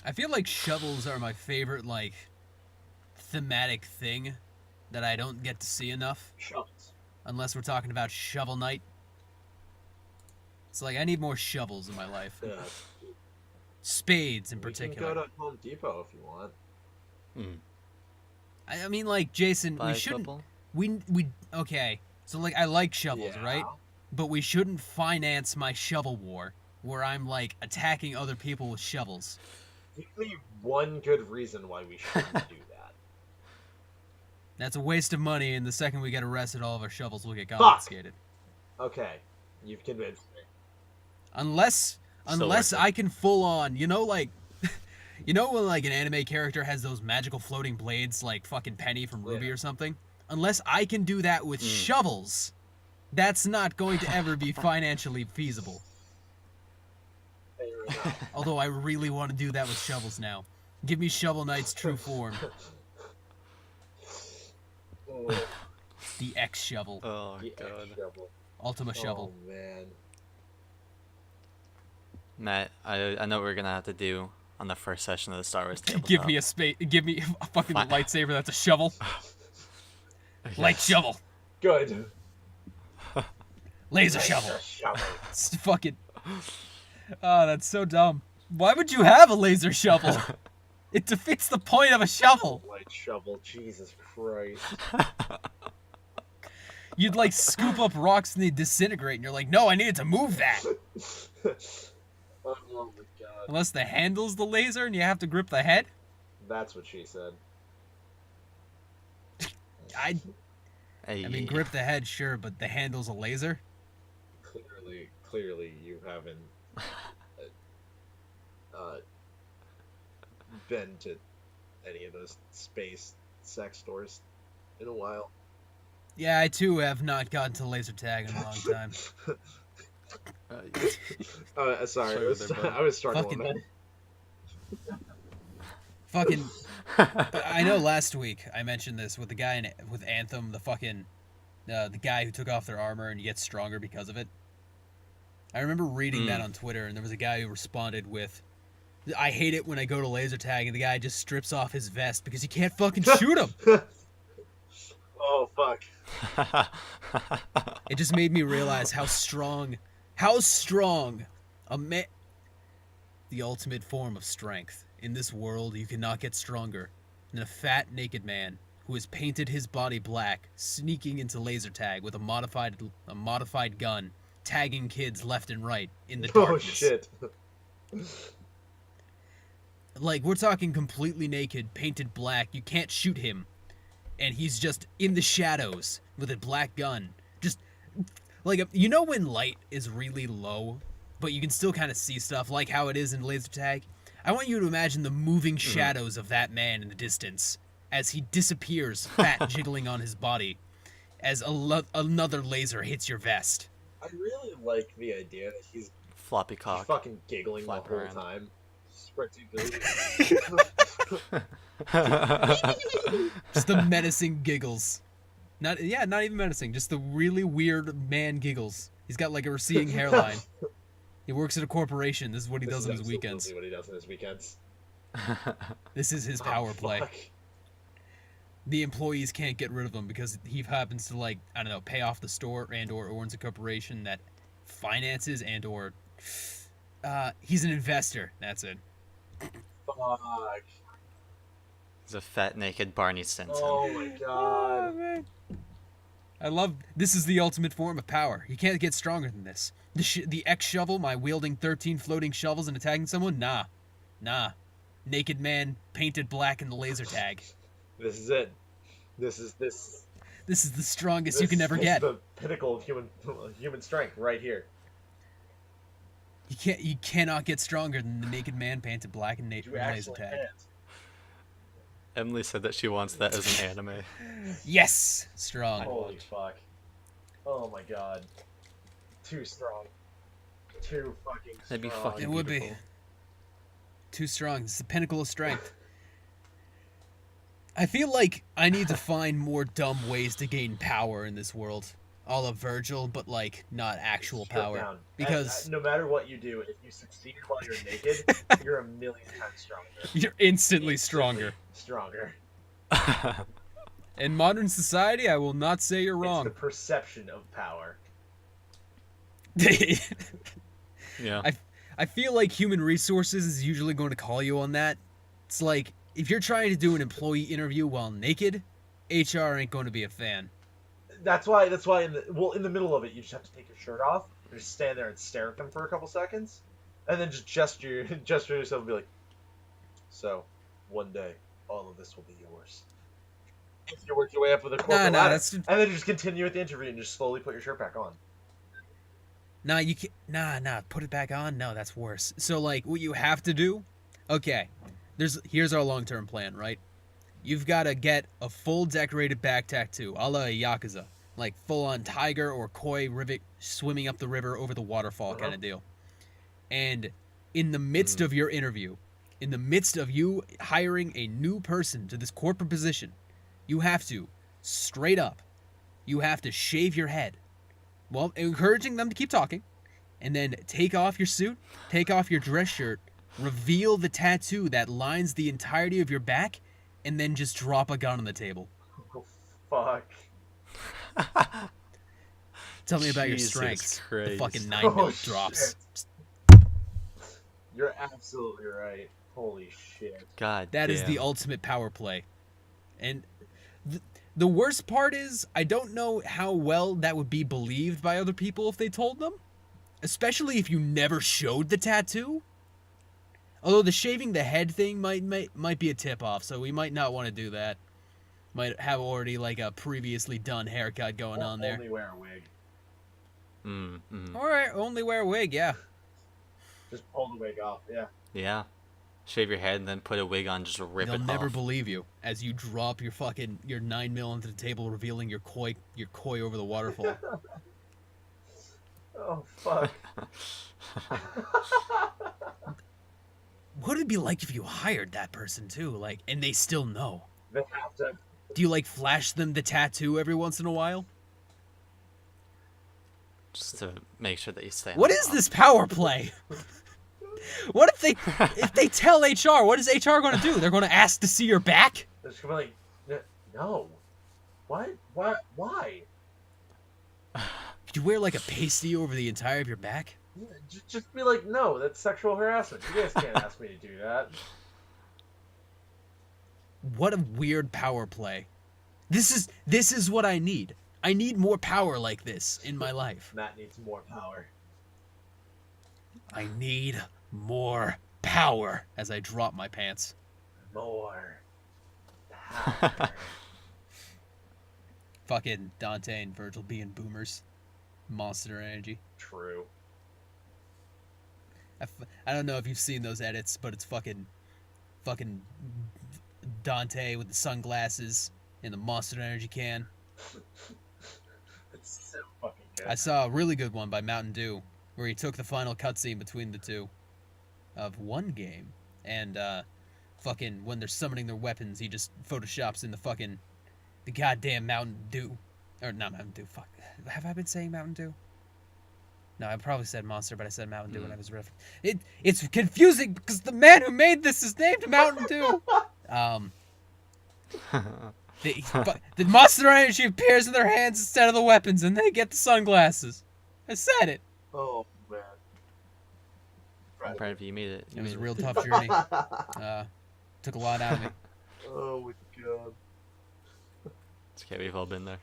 I feel like shovels are my favorite, like, thematic thing that I don't get to see enough. Shovels. Unless we're talking about Shovel Knight. It's like, I need more shovels in my life. Yeah. Spades in You particular. can go to Home Depot if you want. I mean, like, Jason, Buy we a shouldn't... couple? We okay, so like I like shovels, Yeah. right? But we shouldn't finance my shovel war where I'm like attacking other people with shovels. Give me one good reason why we shouldn't do that. That's a waste of money, and the second we get arrested, all of our shovels will get Fuck! confiscated. Okay, you've convinced me. Unless worth it. I can full on, you know, like you know when like an anime character has those magical floating blades like fucking Penny from Ruby Yeah. or something? Unless I can do that with shovels, that's not going to ever be financially feasible. Fair enough. Although I really want to do that with shovels now. Give me Shovel Knight's true form. Oh, The X shovel. Oh the god. X-shovel. Ultima shovel. Oh man. Matt, I know what we're gonna have to do on the first session of the Star Wars tabletop. Give me a fucking Fine. lightsaber that's a shovel. Light Yes. shovel. Good. Laser shovel. Shovel. It's fucking... Oh, that's so dumb. Why would you have a laser shovel? It defeats the point of a shovel. Light shovel. Jesus Christ. You'd like scoop up rocks and they disintegrate, and you're like, no, I needed to move that. Oh my god. Unless the handle's the laser and you have to grip the head. That's what she said. I Hey, mean, grip the head, sure, but the handle's a laser. Clearly, you haven't been to any of those space sex stores in a while. Yeah, I too have not gotten to laser tag in a long time. Sorry, Sorry with their butt. I was struggling Fucking- with Fucking... I know last week I mentioned this with the guy with Anthem, the fucking... the guy who took off their armor and gets stronger because of it. I remember reading that on Twitter, and there was a guy who responded with, I hate it when I go to laser tag and the guy just strips off his vest because he can't fucking shoot him. that. Oh fuck. It just made me realize how strong a man... The ultimate form of strength. In this world, you cannot get stronger than a fat, naked man who has painted his body black, sneaking into laser tag with a modified gun, tagging kids left and right in the Oh darkness. shit. Like, we're talking completely naked, painted black. You can't shoot him. And he's just in the shadows with a black gun. Just, like, you know when light is really low, but you can still kind of see stuff, like how it is in laser tag? I want you to imagine the moving shadows of that man in the distance as he disappears, fat jiggling on his body, as another laser hits your vest. I really like the idea that he's Floppy cock. fucking giggling the Flap whole around. time. Sprinting through. Just the menacing giggles. Not even menacing, just the really weird man giggles. He's got like a receding hairline. He works at a corporation. This is what he does on his weekends. What he does on his weekends. This is his Oh, power play. fuck. The employees can't get rid of him because he happens to, like, I don't know, pay off the store and/or owns a corporation that finances and/or he's an investor. That's it. Fuck. He's a fat, naked Barney Stinson. Oh my god. man. I love this is the ultimate form of power. You can't get stronger than this. The X shovel, my wielding 13 floating shovels and attacking someone? Nah. Naked man painted black in the laser tag. This is it. This is This is the strongest you can ever get. The pinnacle of human strength right here. You cannot get stronger than the naked man painted black and You laser actually tag. can't. Emily said that she wants that as an anime. Yes, strong. Holy fuck. Oh my god. Too strong. Too fucking strong. That'd be fucking It would be. beautiful. Too strong. It's the pinnacle of strength. I feel like I need to find more dumb ways to gain power in this world. All of Virgil, but like not actual Strip power. down. Because no matter what you do, if you succeed while you're naked, you're a million times stronger. you're instantly stronger. Stronger. In modern society, I will not say you're It's wrong. the perception of power. Yeah. I feel like human resources is usually going to call you on that. It's like, if you're trying to do an employee interview while naked, HR ain't going to be a fan. That's why in the middle of it, you just have to take your shirt off and just stand there and stare at them for a couple seconds, and then just gesture yourself and be like, "So, one day, all of this will be yours." If you work your way up with a corporate ladder, and then just continue with the interview and just slowly put your shirt back on. Nah, you can't. Nah. Put it back on. No, that's worse. So, like, what you have to do. Okay, here's our long-term plan, right? You've got to get a full decorated back tattoo, a la Yakuza, like full-on tiger or koi rivet swimming up the river over the waterfall kind of deal. And in the midst of your interview, in the midst of you hiring a new person to this corporate position, you have to straight up, you have to shave your head. Well, encouraging them to keep talking, and then take off your suit, take off your dress shirt, reveal the tattoo that lines the entirety of your back, and then just drop a gun on the table. Oh, fuck. Tell me about your Jesus strengths. Christ. The fucking 9mm drops. You're absolutely right. Holy shit. God That damn. is the ultimate power play. And the worst part is, I don't know how well that would be believed by other people if they told them. Especially if you never showed the tattoo. Although the shaving the head thing might be a tip-off, so we might not want to do that. Might have already, like, a previously done haircut going on there. Only wear a wig. Alright, only wear a wig, yeah. Just pull the wig off, yeah. Yeah. Shave your head and then put a wig on, just rip They'll it never off. believe you as you drop your 9mm onto the table, revealing your koi over the waterfall. Oh, fuck. What would it be like if you hired that person too, like, and they still know? They have to. Do you like flash them the tattoo every once in a while? Just to make sure that you stay. What is this power play? What if they tell HR? What is HR going to do? They're going to ask to see your back? They're just gonna be like, no. What? Why? Could you wear like a pasty over the entire of your back? Yeah, just be like, no, that's sexual harassment. You guys can't ask me to do that. What a weird power play. This is what I need. I need more power like this in my life. Matt needs more power. I need more power as I drop my pants. More power. Fucking Dante and Virgil being boomers. Monster Energy. True. I don't know if you've seen those edits, but it's fucking Dante with the sunglasses and the Monster Energy can. It's so fucking good. I saw a really good one by Mountain Dew where he took the final cutscene between the two of one game and fucking when they're summoning their weapons, he just photoshops in the goddamn Mountain Dew. Or not Mountain Dew, fuck. Have I been saying Mountain Dew? No, I probably said Monster, but I said Mountain Dew when I was riffing. It's confusing because the man who made this is named Mountain Dew. The Monster Energy appears in their hands instead of the weapons, and they get the sunglasses. I said it. Oh, man. I'm proud of you. You made it. It was a real tough journey. Took a lot out of me. Oh, my God. It's okay, we've all been there.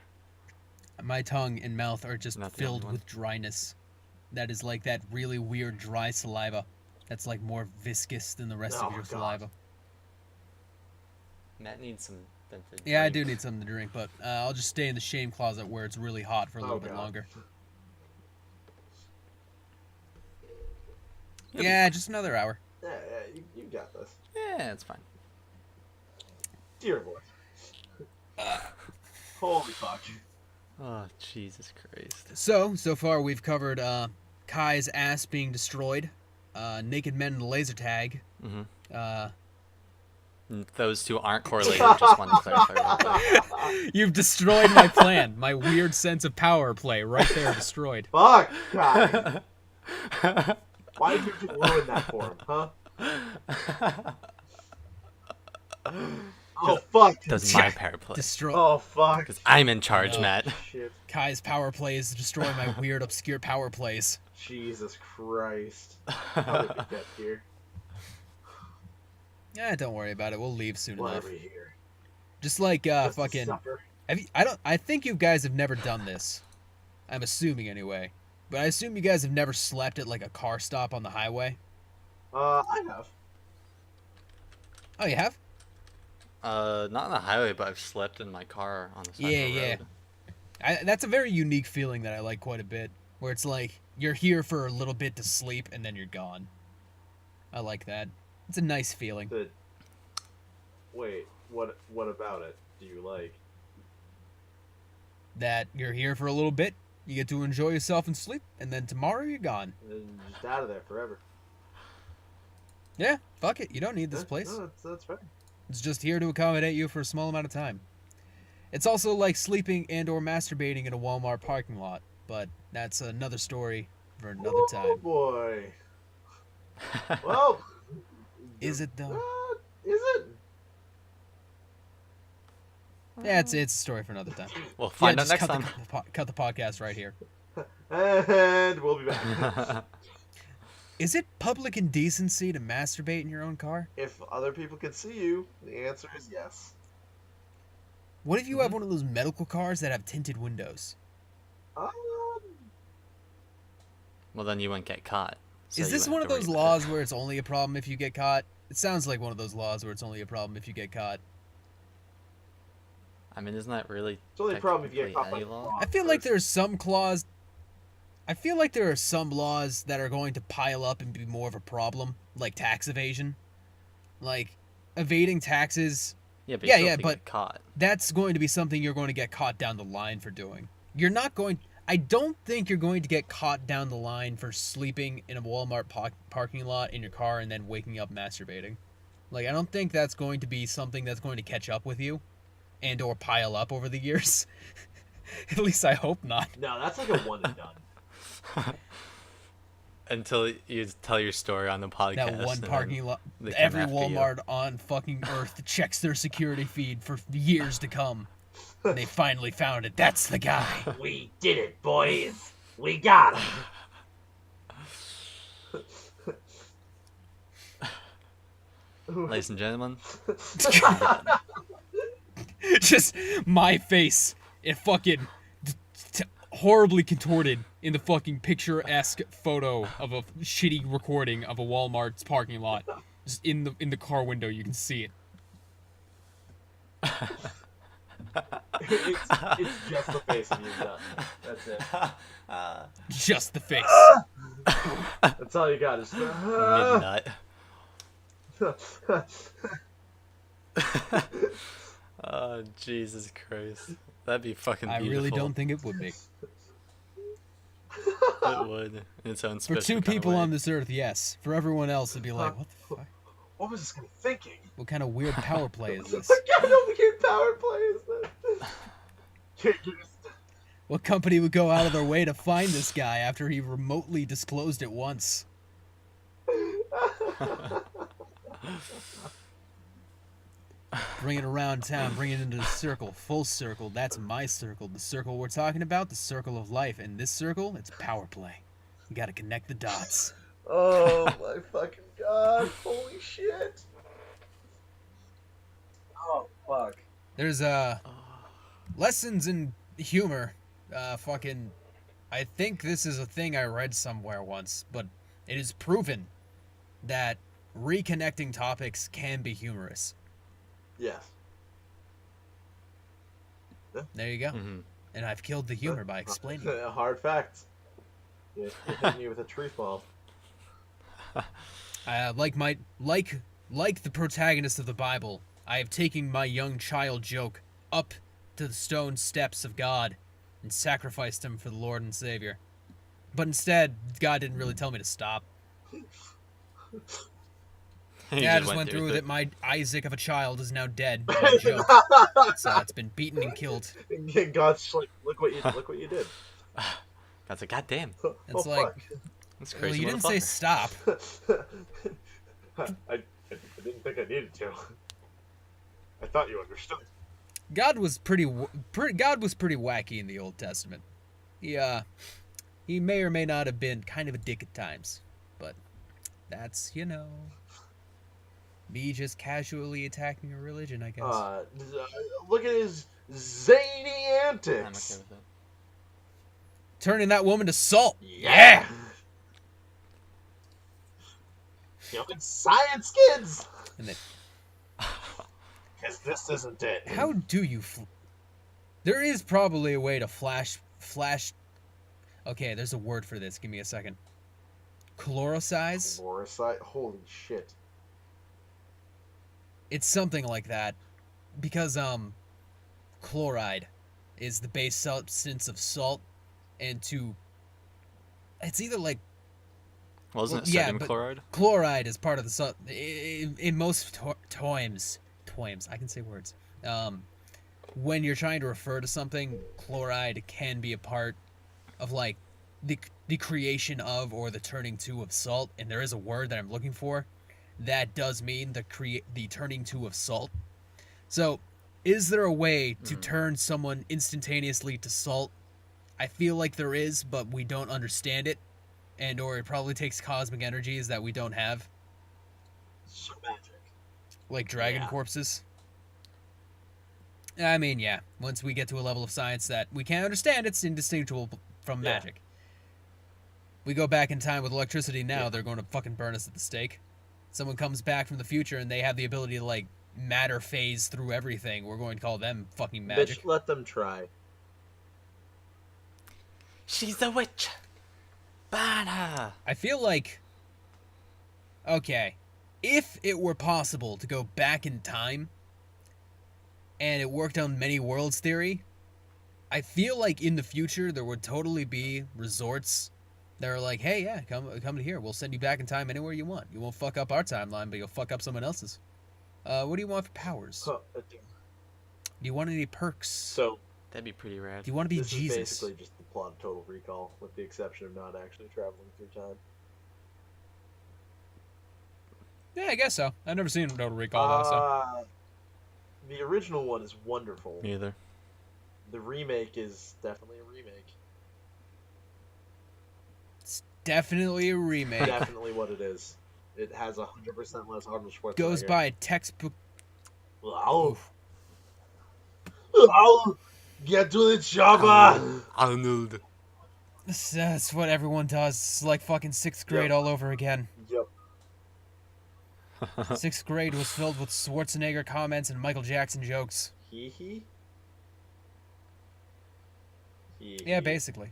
My tongue and mouth are just Not the only filled one. with dryness. That is like that really weird dry saliva. That's like more viscous than the rest Oh, of your God. saliva. Matt needs some Benford. Yeah, I do need something to drink, but I'll just stay in the shame closet where it's really hot for a little bit God. longer. You'll be Yeah, fine. just another hour. Yeah, you got this. Yeah, it's fine. Dear Lord. Holy fuck. Oh, Jesus Christ. So far we've covered Kai's ass being destroyed, naked men in the laser tag. Mm-hmm. Those two aren't correlated. Just wanted to clarify real quick. You've destroyed my plan. My weird sense of power play right there destroyed. Fuck, Kai. Why did you ruin that for him, huh? Oh, fuck. Does my power play? Destroy. Oh, fuck. Because I'm in charge, No. Matt. Shit. Kai's power plays destroy my weird obscure power plays. Jesus Christ. How did we get here? Yeah, don't worry about it. We'll leave soon Why are enough. we here? Just like Just to fucking. suffer? I think you guys have never done this. I'm assuming anyway. But I assume you guys have never slept at like a car stop on the highway. I have. Oh, you have? Not on the highway, but I've slept in my car on the side Yeah, of the yeah. road. That's a very unique feeling that I like quite a bit. Where it's like you're here for a little bit to sleep and then you're gone. I like that. It's a nice feeling. But wait, what about it do you like? That you're here for a little bit, you get to enjoy yourself and sleep, and then tomorrow you're gone. And just out of there forever. Yeah, fuck it. You don't need this Yeah, place. No, that's fair. It's just here to accommodate you for a small amount of time. It's also like sleeping and or masturbating in a Walmart parking lot, but that's another story for another Oh time. boy. Well, Is it though? Is it? Yeah, it's a story for another time. We'll find out just next cut time. cut the podcast right here. And we'll be back. Is it public indecency to masturbate in your own car? If other people can see you, the answer is yes. What if you have one of those medical cars that have tinted windows? Um, Well, then you wouldn't get caught. So Is you this wouldn't one have of to those worry about laws where it's only a problem if you get caught? It sounds like one of those laws where it's only a problem if you get caught. it. I mean, isn't that really it's only a problem if you get caught technically by any the law? law. I feel like there's some clause. I feel like there are some laws that are going to pile up and be more of a problem, like tax evasion. Like, evading taxes, Yeah, but Yeah, you still yeah, have to but- get caught. that's going to be something you're going to get caught down the line for doing. You're not going. I don't think you're going to get caught down the line for sleeping in a Walmart parking lot in your car and then waking up masturbating. Like, I don't think that's going to be something that's going to catch up with you and or pile up over the years. At least I hope not. No, that's like a one and done. Until you tell your story on the podcast. That one and then parking lot. they come Every after you. Walmart on fucking Earth checks their security feed for years to come. And they finally found it. That's the guy. We did it, boys. We got him. Ladies and gentlemen, Just my face. It fucking horribly contorted in the fucking picturesque photo of a shitty recording of a Walmart's parking lot. Just in the car window, you can see it. It's just the face of you done. That's it. Just the face. That's all you got. Is midnight. Oh, Jesus Christ. That'd be fucking I beautiful. really don't think it would be. It would. In its own For special two kind of people way. on this earth, yes. For everyone else, it'd be like, what the fuck? What was this guy thinking? What kind of weird power play is this? What kind of weird power play is this? What company would go out of their way to find this guy after he remotely disclosed it once? Bring it around town, bring it into the circle, full circle. That's my circle. The circle we're talking about, the circle of life. And this circle, it's power play. You gotta connect the dots. Oh my fucking god! Holy shit! Oh fuck! There's lessons in humor. Fucking, I think this is a thing I read somewhere once, but it is proven that reconnecting topics can be humorous. Yes. There you go. Mhm. And I've killed the humor by explaining it. A hard fact. You hit me with a truth ball. Like the protagonist of the Bible, I have taken my young child joke up to the stone steps of God and sacrificed him for the Lord and Savior. But instead, God didn't really tell me to stop. He Yeah, I just just went through with it. it. My Isaac of a child is now dead. My joke. It's been beaten and killed. And God's like, look what you did. God's like, God damn. It's Oh, like, fuck. That's well, crazy you didn't say motherfucker. stop. I didn't think I needed to. I thought you understood. God was pretty wacky in the Old Testament. He may or may not have been kind of a dick at times, but that's me just casually attacking a religion, I guess. Look at his zany I'm antics. okay with it. Turning that woman to salt. Yeah. It's science, kids. And then, Because this isn't it. how do you? There is probably a way to flash. Okay, there's a word for this. Give me a second. Chlorosize. Fluorocide? Holy shit. It's something like that, because chloride is the base substance of salt, and it's either like Wasn't it yeah, sodium but chloride? chloride is part of the salt. In most times, I can say words. When you're trying to refer to something, chloride can be a part of like the creation of or the turning to of salt, and there is a word that I'm looking for that does mean the turning to of salt. So, is there a way to turn someone instantaneously to salt? I feel like there is, but we don't understand it, or it probably takes cosmic energies that we don't have, So magic. like dragon corpses. I mean, yeah, once we get to a level of science that we can't understand, it's indistinguishable from magic. We go back in time with electricity now, they're going to fucking burn us at the stake. Someone comes back from the future and they have the ability to, like, matter phase through everything. We're going to call them fucking magic. Bitch, let them try. She's a witch. Ban her. I feel like, okay, if it were possible to go back in time and it worked on many worlds theory, I feel like in the future there would totally be resorts that are like, hey, yeah, come to here. We'll send you back in time anywhere you want. You won't fuck up our timeline, but you'll fuck up someone else's. What do you want for powers? Do you want any perks? So, That'd be pretty rad. do you want to be this Jesus? is basically just the plot of Total Recall, with the exception of not actually traveling through time. Yeah, I guess so. I've never seen Total Recall, though, so. The original one is wonderful. Me either. The remake is definitely a remake. It's definitely a remake. Definitely what it is. It has 100% less Arnold Schwarzenegger. Goes by a textbook. Wow. Wow. Get to the chopper. Arnold. That's what everyone does. It's like fucking 6th grade all over again. Yep. 6th grade was filled with Schwarzenegger comments and Michael Jackson jokes. Hee. Yeah, basically.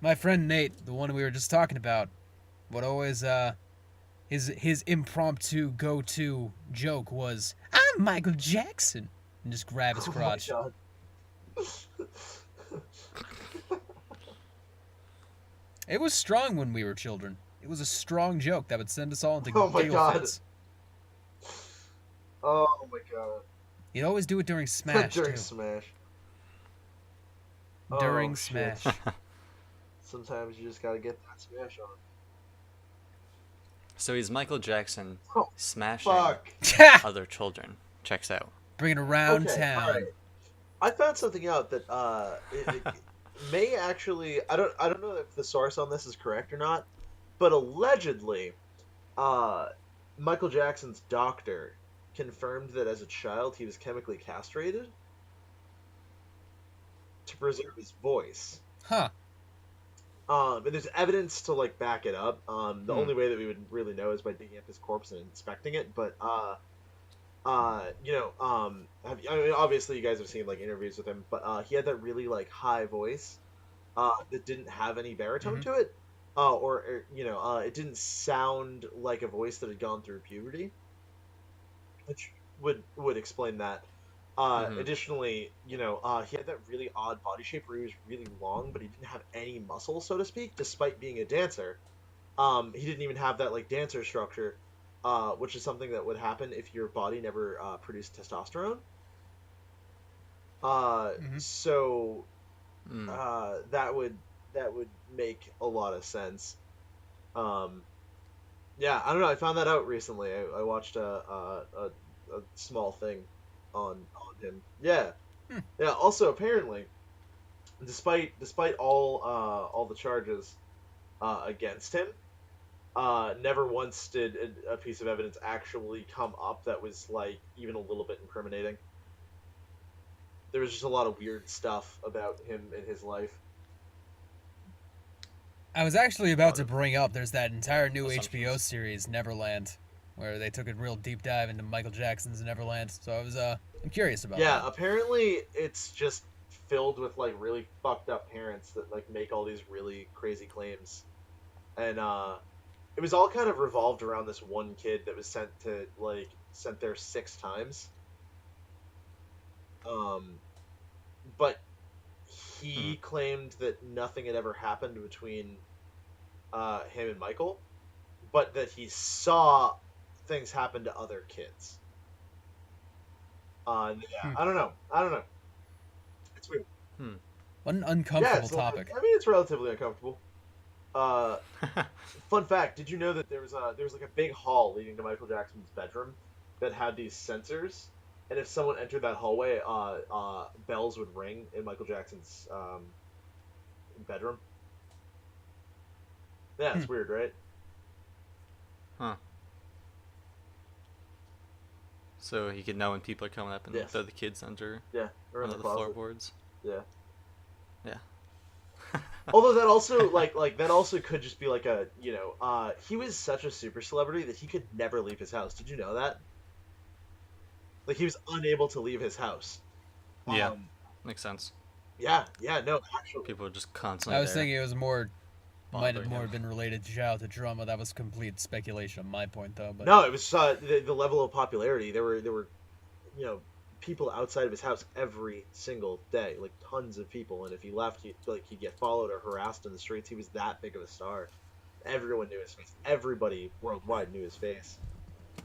My friend Nate, the one we were just talking about, would always his impromptu go-to joke was, "I'm Michael Jackson," and just grab his crotch. Oh my God. It was strong when we were children. It was a strong joke that would send us all into Oh my giggle God. fits. Oh my God. He'd always do it during Smash, During too. Smash. During Oh, shit. Smash. Sometimes you just gotta get that Smash on. So he's Michael Jackson Oh, smashing fuck. other children. Checks out. Bringing around Okay, town. alright. I found something out that it may actually I don't know if the source on this is correct or not, but allegedly, Michael Jackson's doctor confirmed that as a child he was chemically castrated to preserve his voice. Huh. And there's evidence to like back it up. The only way that we would really know is by digging up his corpse and inspecting it. But obviously you guys have seen like interviews with him, but he had that really like high voice that didn't have any baritone to it, it didn't sound like a voice that had gone through puberty, would explain that. Mhm. Additionally, he had that really odd body shape where he was really long, but he didn't have any muscle, so to speak, despite being a dancer. He didn't even have that like dancer structure, which is something that would happen if your body never produced testosterone. Hmm. So Mm. that would make a lot of sense. Um, yeah, I don't know. I found that out recently. I watched a small thing on him. Yeah, Hmm. yeah. Also, apparently, despite all the charges against him, never once did a piece of evidence actually come up that was like even a little bit incriminating. There was just a lot of weird stuff about him and his life. I was actually A about lot to of bring up there's that entire new HBO Assumptions. series Neverland, where they took a real deep dive into Michael Jackson's Neverland. So I'm curious about yeah. that. Apparently, it's just filled with like really fucked up parents that like make all these really crazy claims, and it was all kind of revolved around this one kid that was sent there 6 times. Um, but Hmm. he claimed that nothing had ever happened between him and Michael, but that he saw things happen to other kids. Yeah, Hmm. I don't know. It's weird. Hmm. What an Yeah, uncomfortable it's. I topic. mean, it's relatively uncomfortable. Uh, Fun fact: did you know that there was like a big hall leading to Michael Jackson's bedroom that had these sensors, and if someone entered that hallway, bells would ring in Michael Jackson's bedroom. Yeah, Hmm. it's weird, right? Huh. So he could know when people are coming up and Yes. throw the kids under Yeah, or in one the of the closet. floorboards. Yeah. Yeah. Although that also that also could just be like he was such a super celebrity that he could never leave his house. Did you know that? Like he was unable to leave his house. Yeah. Um, Makes sense. yeah, yeah, no, actually. People are just I constantly was there thinking it was might have bothering him. more been related to childhood trauma. That was complete speculation on my point, though. But No, it was the level of popularity. There were you know people outside of his house every single day, like tons of people. And if he left, he'd get followed or harassed in the streets. He was that big of a star. Everyone knew his face. Everybody worldwide knew his face.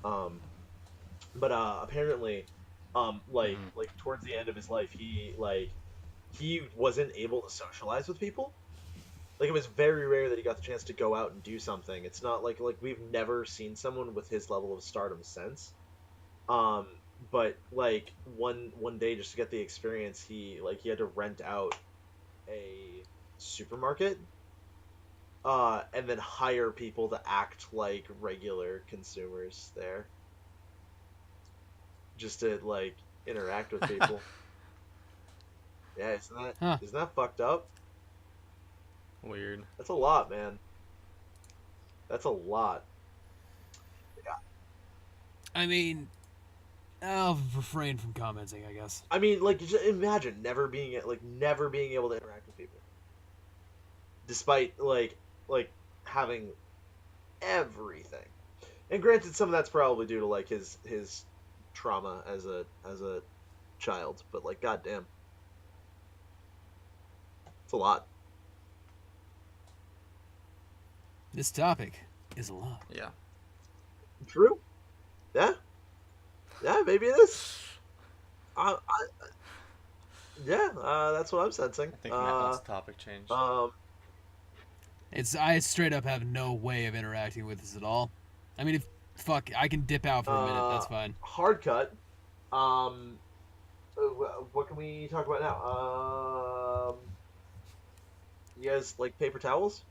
Um, but apparently, Hmm. like towards the end of his life, he wasn't able to socialize with people. Like it was very rare that he got the chance to go out and do something. It's not like we've never seen someone with his level of stardom since. Um, but like one day just to get the experience, he had to rent out a supermarket, and then hire people to act like regular consumers there, just to like interact with people. Yeah, isn't that huh? isn't that fucked up? Weird. That's a lot, man. That's a lot. I mean, I'll refrain from commenting. I guess. I mean, like, just imagine never being able to interact with people, despite like having everything. And granted, some of that's probably due to like his trauma as a child, but like, goddamn, it's a lot. This topic is a lot. Yeah. True. Yeah. Yeah. Maybe it is. Yeah. That's what I'm sensing. I think Matt wants the topic changed. Um. I straight up have no way of interacting with this at all. I mean, if fuck, I can dip out for a minute. That's fine. Hard cut. Um. What can we talk about now? You guys like paper towels?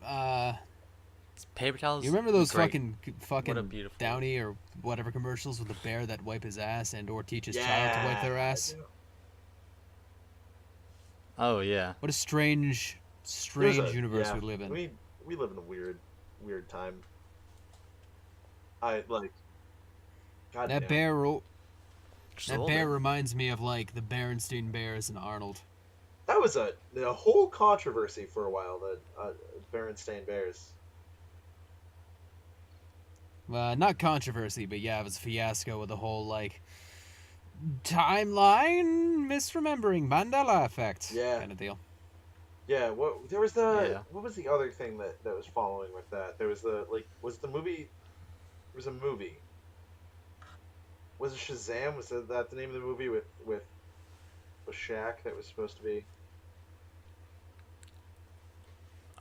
Uh, Paper towels. you remember those Great. What a fucking beautiful. Downy or whatever commercials with the bear that wipe his ass and or teach his child to wipe Yeah. their ass? Oh yeah. What a strange, There's strange universe yeah. we live in. We live in a weird time. I like. God That damn. bear, Just a that little bear bit. reminds me of like the Berenstain Bears and Arnold. That was a whole controversy for a while. That Berenstain Bears. Not controversy, but yeah, it was a fiasco with the whole like timeline misremembering Mandela effect Yeah. kind of deal. Yeah, what was Yeah. the other thing that was following with that? There was was the movie there was a movie. Was it Shazam? Was that the name of the movie with Shaq that was supposed to be?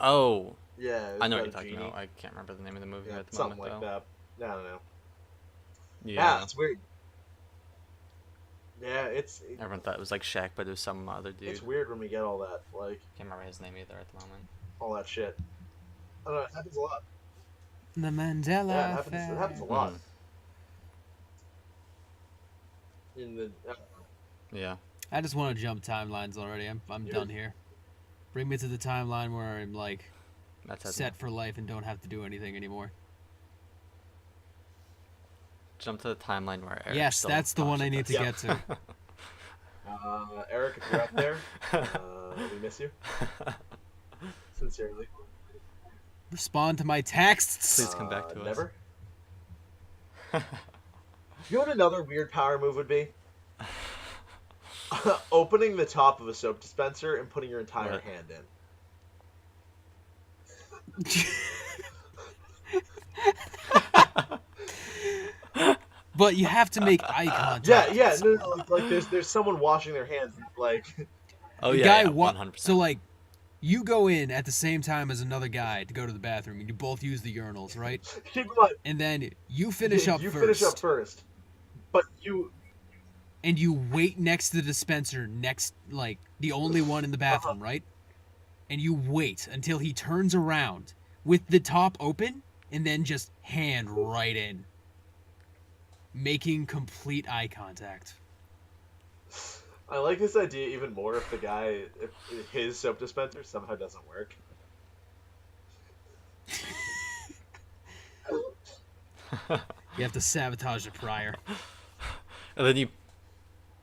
Oh, Yeah, it was I know what about you're a talking genie. about. I can't remember the name of the movie Yeah, at the something moment, like though. that. I don't know. Yeah. It's weird. Yeah, Everyone thought it was like Shaq, but it was some other dude. it's weird when we get all that Can't remember his name either at the moment. all that shit. I don't know. It happens a lot. The Mandela Yeah, it effect. happens a lot. Mhm. In the Yeah. I just want to jump timelines already. I'm Yeah. done here. Bring me to the timeline where I'm like That's it. set for life and don't have to do anything anymore. Jump to the timeline where Eric Yes, still that's the one I talks need to with get to. Eric, if you're out there, we miss you sincerely. Respond to my texts. Please come back to us. Never. You know what another weird power move would be? Opening the top of a soap dispenser and putting your entire What? hand in. But you have to make eye contact. Yeah, no, like there's someone washing their hands, like Oh The yeah, guy yeah, wa- 100%. So like, you go in at the same time as another guy to go to the bathroom, and you both use the urinals, right? keep in mind, And then you finish up you first, finish up first, but and you wait next to the dispenser, like the only one in the bathroom, right? And you wait until he turns around with the top open, and then just hand right in, making complete eye contact. I like this idea even more if if his soap dispenser somehow doesn't work. You have to sabotage the prior. And then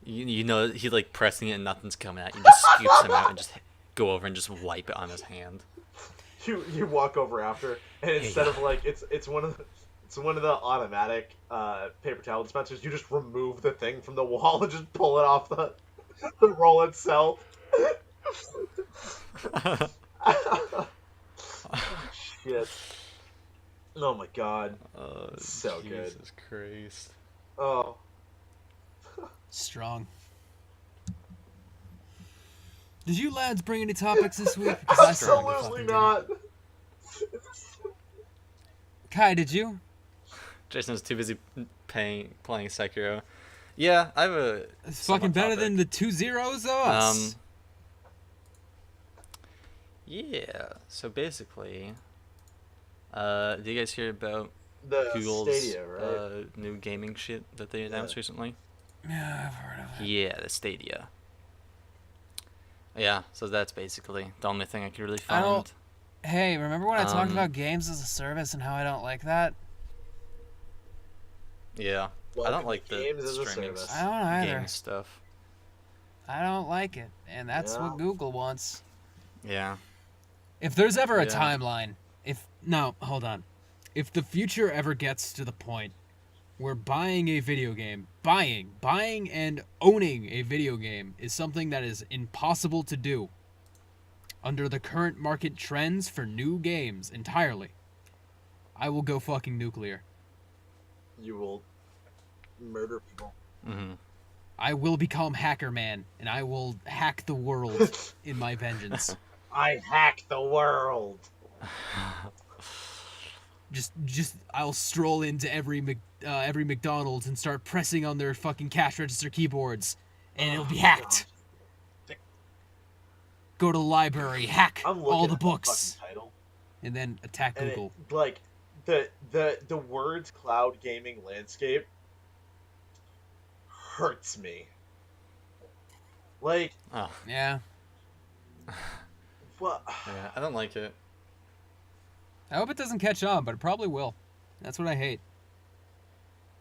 you know he's like pressing it and nothing's coming out. You just scoops him out and just go over and just wipe it on his hand. You walk over after, and instead of like it's one of the automatic paper towel dispensers. You just remove the thing from the wall and just pull it off the roll itself. Shit. Oh my god. So good. Jesus Christ. Oh. Strong. Did you lads bring any topics this week? Because I certainly Absolutely fucking not. didn't. Kai, did you? Jason's too busy playing Sekiro. Yeah, I have a. It's fucking somewhat better topic. than the 2-0 of us. Yeah. So basically, did you guys hear about The Google's Stadia, right? new gaming shit that they announced recently? Yeah, I've heard of it. Yeah, the Stadia. Yeah, so that's basically the only thing I could really I don't- find. Hey, remember when I talked Um, about games as a service and how I don't like that? Yeah, I Welcome don't to like the games as a streaming service. I don't either. game stuff. I don't like it, and that's Yeah. what Google wants. Yeah. If there's ever a Yeah. timeline, hold on. If the future ever gets to the point where buying a video game, buying and owning a video game is something that is impossible to do under the current market trends for new games entirely, I will go fucking nuclear. You will murder people. Mm-hmm. I will become Hacker Man, and I will hack the world in my vengeance. I hack the world. Just I'll stroll into every McDonald's and start pressing on their fucking cash register keyboards, and it'll be hacked. Go to the library, hack I'm looking all the at books, fucking title, and then attack and Google. it, like the words cloud gaming landscape hurts me. Like Oh, Yeah, what? yeah, I don't like it. I hope it doesn't catch on, but it probably will. That's what I hate.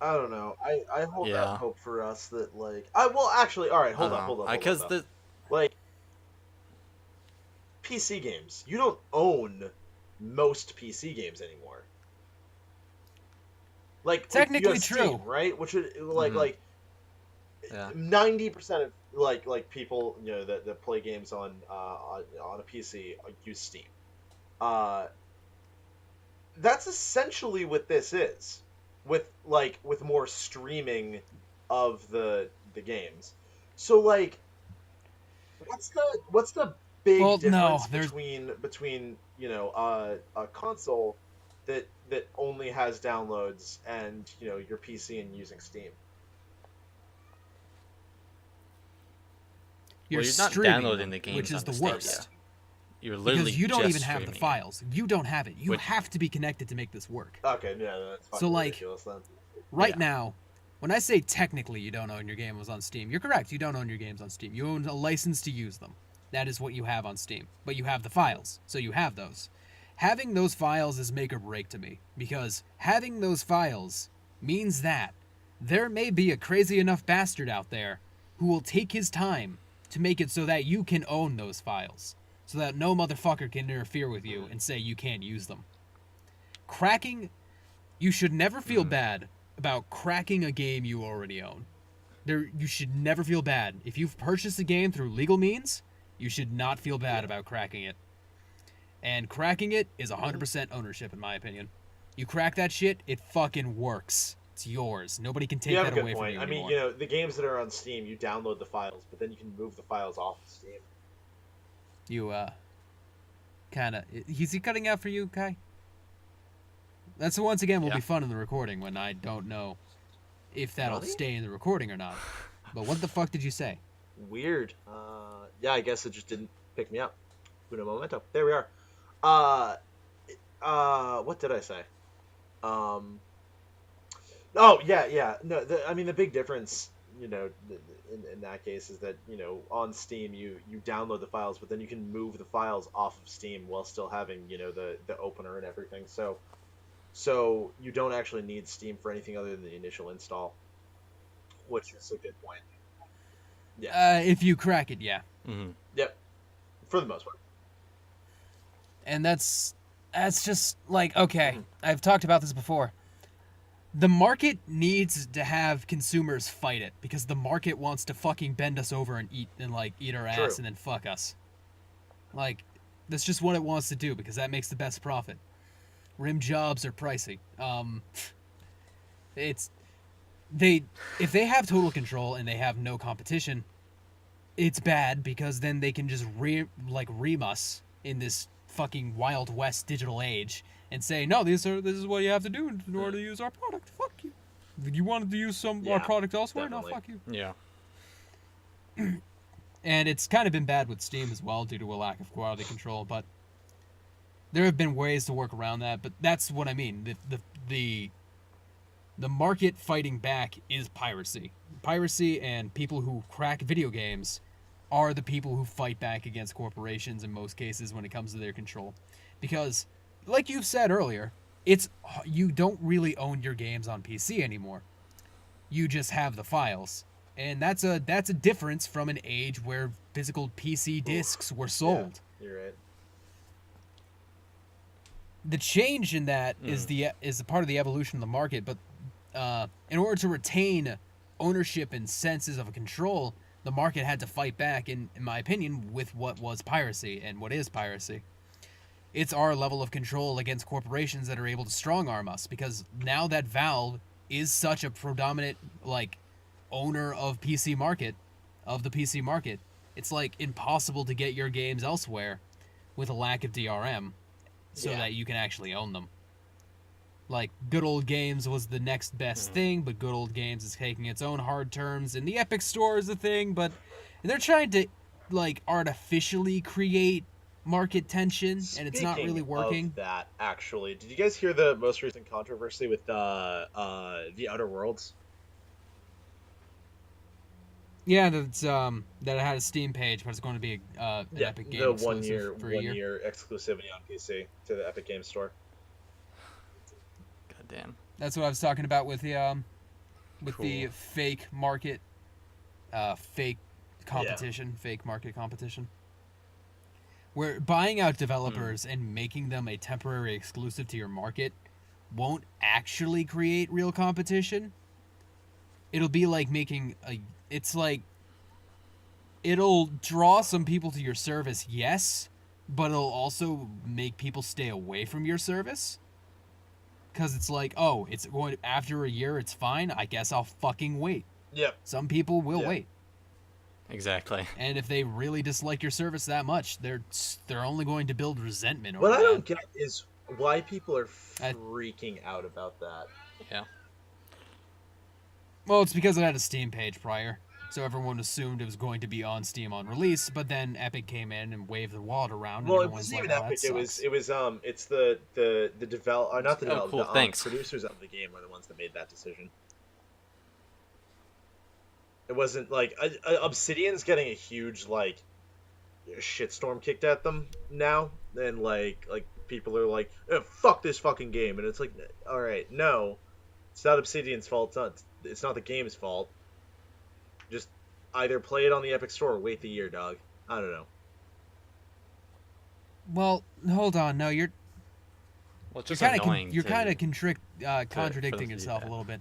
I don't know. I hold Yeah. out hope for us that like actually all right, hold on. Because the Like PC games, you don't own most PC games anymore. Like Technically you have true. Steam, right? Which would Mhm. like Yeah. 90% of like people that play games on a PC use Steam. Uh, that's essentially what this is, with more streaming of the games. So like, what's the big Well, no, difference there's between a console that only has downloads and your PC and using Steam? you're Well, you're not streaming downloading them, the games which is on the Stadia. worst. You're literally Because you don't just even have the streaming it. files. You don't have it. You Which- have to be connected to make this work. Okay, yeah, that's So, fucking like, ridiculous then. Right Yeah. now, when I say technically you don't own your game was on Steam, you're correct. You don't own your games on Steam. You own a license to use them. That is what you have on Steam. But you have the files, so you have those. Having those files is make or break to me, because having those files means that there may be a crazy enough bastard out there who will take his time to make it so that you can own those files, so that no motherfucker can interfere with you and say you can't use them. Cracking, you should never feel bad about cracking a game you already own. You should never feel bad. If you've purchased a game through legal means, you should not feel bad about cracking it. And cracking it is 100% ownership, in my opinion. You crack that shit, it fucking works. It's yours. Nobody can take You have that a good away from point. you I mean, anymore. the games that are on Steam, you download the files, but then you can move the files off of Steam. You, kind of... Is he cutting out for you, Kai? That's once again will Yeah. be fun in the recording when I don't know if that'll Really? stay in the recording or not. But what the fuck did you say? Weird. Yeah, I guess it just didn't pick me up. Uno momento. There we are. What did I say? Oh, yeah. No, I mean, the big difference, in that case is that, on Steam, you download the files, but then you can move the files off of Steam while still having, the opener and everything. So you don't actually need Steam for anything other than the initial install, which is a good point. Yeah. If you crack it, yeah. Mm-hmm. Yep. For the most part. And that's just like, okay, I've talked about this before. The market needs to have consumers fight it because the market wants to fucking bend us over and eat our ass True. and then fuck us. Like, that's just what it wants to do because that makes the best profit. Rim jobs are pricey. If they have total control and they have no competition, it's bad because then they can just ream us in this fucking Wild West digital age and say, no, this is what you have to do in order to use our product. Fuck you. You wanted to use our Yeah, product elsewhere? definitely. No, fuck you. Yeah. And it's kind of been bad with Steam as well due to a lack of quality control, but there have been ways to work around that. But that's what I mean. The market fighting back is piracy. Piracy and people who crack video games are the people who fight back against corporations in most cases when it comes to their control. Because, like you've said earlier, you don't really own your games on PC anymore. You just have the files. And that's a difference from an age where physical PC discs were sold. Yeah, you're right. The change in that is a part of the evolution of the market, but in order to retain ownership and senses of control, the market had to fight back, in my opinion, with what was piracy and what is piracy. It's our level of control against corporations that are able to strong-arm us, because now that Valve is such a predominant owner of the PC market, it's impossible to get your games elsewhere with a lack of DRM so that you can actually own them. Good Old Games was the next best thing, but Good Old Games is taking its own hard turns, and the Epic Store is a thing, but they're trying to artificially create market tension, and it's not really working. Of that, actually, did you guys hear the most recent controversy with the Outer Worlds? Yeah, that it had a Steam page, but it's going to be an Epic Game the exclusive for a year. 1 year exclusivity on PC to the Epic Games Store. God damn. That's what I was talking about with the Cool. fake market, fake competition, fake market competition. We're buying out developers and making them a temporary exclusive to your market won't actually create real competition. It'll be like making a. It's like. It'll draw some people to your service, yes, but it'll also make people stay away from your service. Because it's like, oh, it's going after a year, it's fine. I guess I'll fucking wait. Yep. Some people will Yeah. wait. Exactly. And if they really dislike your service that much, they're only going to build resentment over What I that. don't get is why people are freaking out about that. Yeah. Well, it's because it had a Steam page prior, so everyone assumed it was going to be on Steam on release. But then Epic came in and waved the wallet around. Well, and it everyone's wasn't like, even "Oh, Epic. that It was it's the not the Oh, cool, thanks. producers of the game were the ones that made that decision. It wasn't like Obsidian's getting a huge like shitstorm kicked at them now, and like people are like, fuck this fucking game, and it's like, all right, no, it's not Obsidian's fault. It's not the game's fault. Just either play it on the Epic Store or wait the year, dog. I don't know. Well, hold on. No, you're Well, it's just kind of annoying. you're to- kind of for contradicting them to do yourself a that. little bit.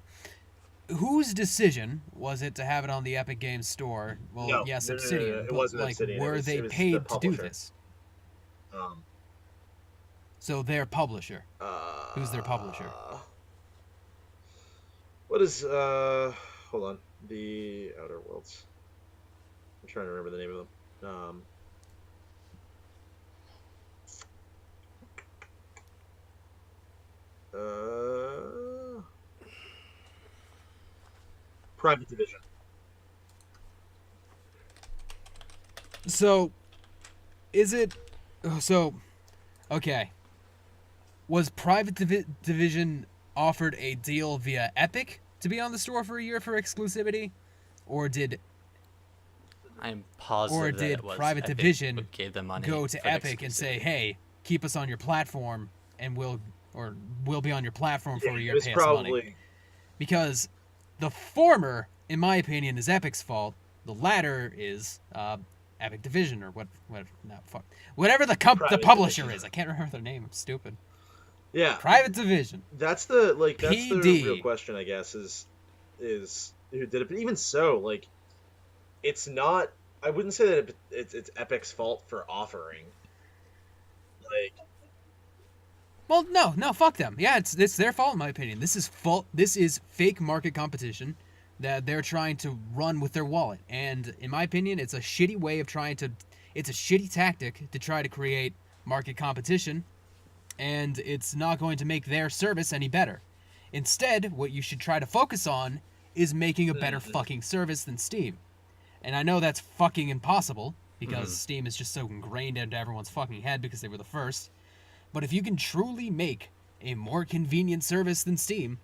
Whose decision was it to have it on the Epic Games Store? Well, No, yes, no, Obsidian. it but, wasn't like, Obsidian, it were was- they it was the paid to do publisher. this? Um, So their publisher. Who's their publisher? What is hold on, the Outer Worlds. I'm trying to remember the name of them. Private Division. So, is it? So, okay. Was Private Division offered a deal via Epic to be on the store for a year for exclusivity, or did I'm positive or that did it was Private Epic Division who gave them money go to for Epic and say, exclusivity. "Hey, keep us on your platform, and we'll be on your platform for a It year, was pay us money"? probably Because the former, in my opinion, is Epic's fault. The latter is Epic Division or whatever the Private publisher Division. is. I can't remember their name. I'm stupid. yeah. Private Division. That's the PD. real question, I guess, is who did it. But even so, like, it's not. I wouldn't say that it's Epic's fault for offering. Like, Well, no, fuck them. Yeah, it's their fault in my opinion. This is fake market competition that they're trying to run with their wallet. And in my opinion, it's a shitty way of it's a shitty tactic to try to create market competition, and it's not going to make their service any better. Instead, what you should try to focus on is making a better fucking service than Steam. And I know that's fucking impossible because Steam is just so ingrained into everyone's fucking head because they were the first. But if you can truly make a more convenient service than Steam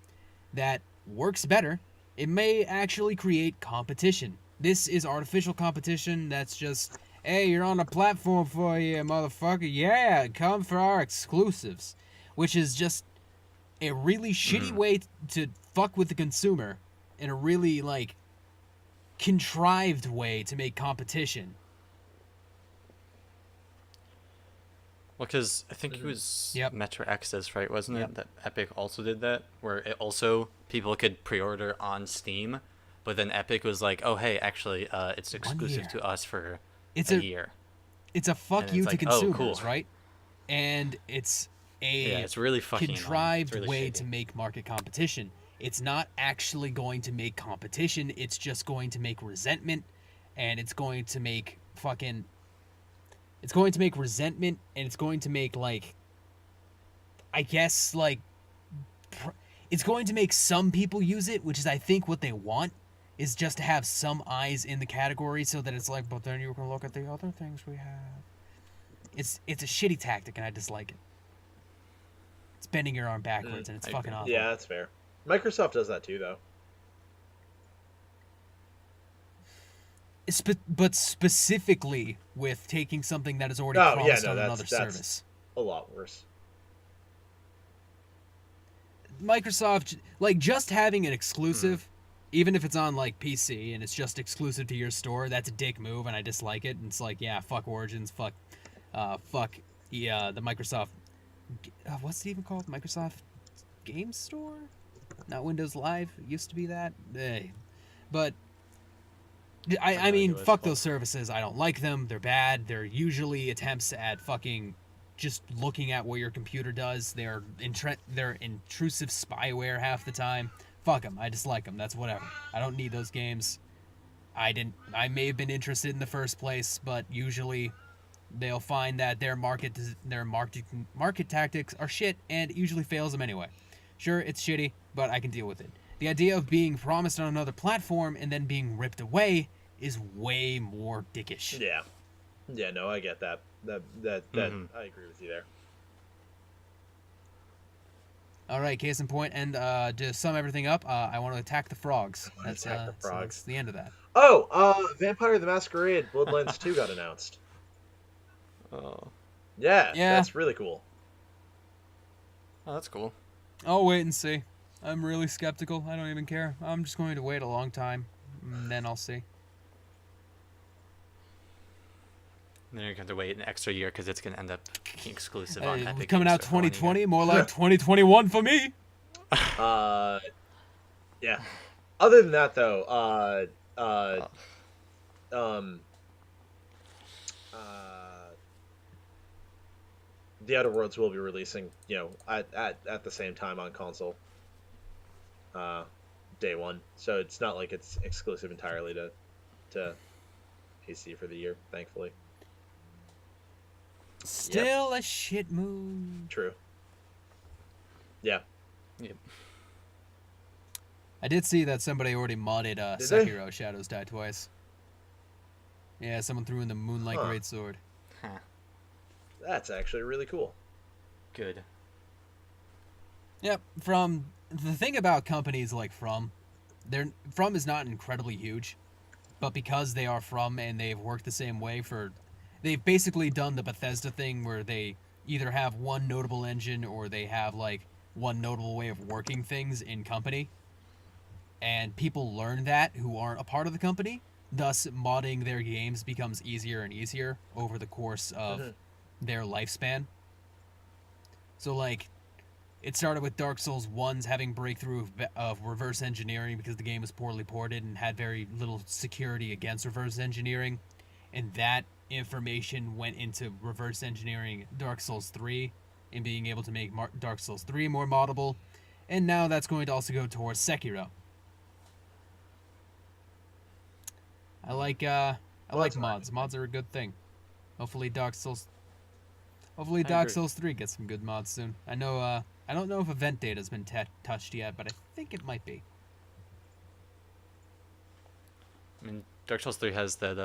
that works better, it may actually create competition. This is artificial competition that's just, hey, you're on a platform for you, motherfucker. Yeah, come for our exclusives. Which is just a really shitty way to fuck with the consumer in a really, like, contrived way to make competition. Well, because I think it was Yep. Metro Exodus, right? Wasn't Yep. it that Epic also did that, where it also people could pre-order on Steam, but then Epic was like, "Oh, hey, actually, it's exclusive year. to us for It's a a year." It's a fuck And you it's to like, oh, consumers, cool. right? And it's a Yeah, it's really fucking annoying. contrived It's really way shady. to make market competition. It's not actually going to make competition. It's just going to make resentment, and it's going to make fucking. It's going to make resentment, and it's going to make, like, I guess, like, it's going to make some people use it, which is, I think, what they want, is just to have some eyes in the category so that it's like, but then you can look at the other things we have. It's a shitty tactic, and I dislike it. It's bending your arm backwards, and it's I fucking agree. awful. yeah, that's fair. Microsoft does that too, though. But specifically with taking something that is already Oh, yeah, promised no, on that's- another that's- service. A lot worse. Microsoft, like, just having an exclusive, even if it's on, like, PC and it's just exclusive to your store, that's a dick move, and I dislike it. And it's like, yeah, fuck Origins, fuck the Microsoft. What's it even called? Microsoft Game Store, not Windows Live. It used to be that. But I mean, fuck those services. I don't like them. They're bad. They're usually attempts at fucking just looking at what your computer does. They're intrusive spyware half the time. Fuck them. I dislike them. That's whatever. I don't need those games. I may have been interested in the first place, but usually they'll find that their market tactics are shit, and it usually fails them anyway. Sure, it's shitty, but I can deal with it. The idea of being promised on another platform and then being ripped away is way more dickish. Yeah. Yeah, no, I get that. That I agree with you there. All right, case in point, and to sum everything up, I want to attack the frogs. That's So that's the end of that. Oh, Vampire the Masquerade Bloodlines 2 got announced. Oh. Yeah, Yeah. that's really cool. Oh, that's cool. I'll wait and see. I'm really skeptical. I don't even care. I'm just going to wait a long time, and then I'll see. Then you're going to wait an extra year because it's going to end up being exclusive on Epic. Coming Games out for one year. 2020, more like 2021 for me. Yeah. Other than that, though, The Outer Worlds will be releasing, at the same time on console. Day one. So it's not like it's exclusive entirely to PC for the year, thankfully. Still a shit move. True. Yeah. Yep. I did see that somebody already modded Did they? Sekiro Shadows Die Twice. Yeah, someone threw in the Moonlight Greatsword. Huh. That's actually really cool. Good. Yep. From the thing about companies like From is not incredibly huge, but because they are From and they've worked the same way they've basically done the Bethesda thing where they either have one notable engine or they have like one notable way of working things in company, and people learn that who aren't a part of the company. Thus, modding their games becomes easier and easier over the course of their lifespan. So, like, it started with Dark Souls 1's having breakthrough of reverse engineering because the game was poorly ported and had very little security against reverse engineering. And that information went into reverse engineering Dark Souls 3 and being able to make Dark Souls 3 more moddable. And now that's going to also go towards Sekiro. I like mods. Mods are a good thing. Hopefully Dark Souls 3 gets some good mods soon. I know I don't know if event data has been touched yet, but I think it might be. I mean, Dark Souls 3 has that,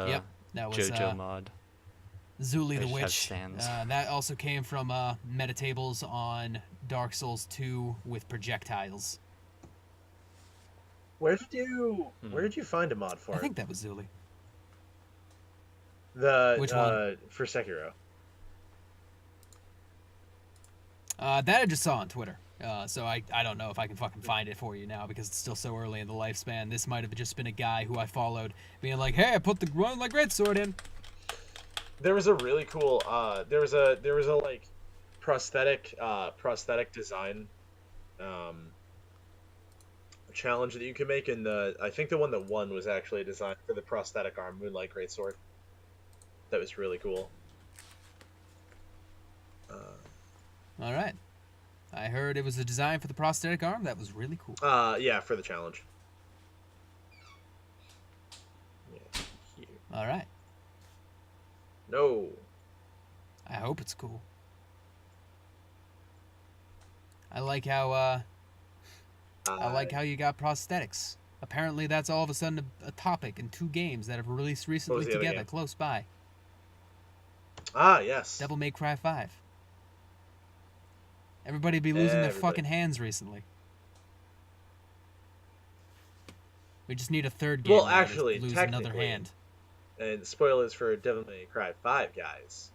that was JoJo mod. Zuli the They have Witch. stands. That also came from metatables on Dark Souls 2 with projectiles. Where did you find a mod for I it? think that was Zuli. Which one? For Sekiro. That I just saw on Twitter. So I don't know if I can fucking find it for you now because it's still so early in the lifespan. This might have just been a guy who I followed being like, "Hey, I put the Moonlight Greatsword in." There was a really cool there was a like prosthetic design challenge that you could make in I think the one that won was actually designed for the prosthetic arm Moonlight Greatsword. That was really cool. All right. I heard it was a design for the prosthetic arm. That was really cool. Yeah, for the challenge. Yeah, here. All right. No. I hope it's cool. I like how you got prosthetics. Apparently, that's all of a sudden a topic in 2 games that have released recently together, close by. Ah, yes. Devil May Cry 5. Everybody be losing their fucking hands recently. We just need a third game. Well, actually, lose technically, another hand. And spoilers for Devil May Cry 5, guys.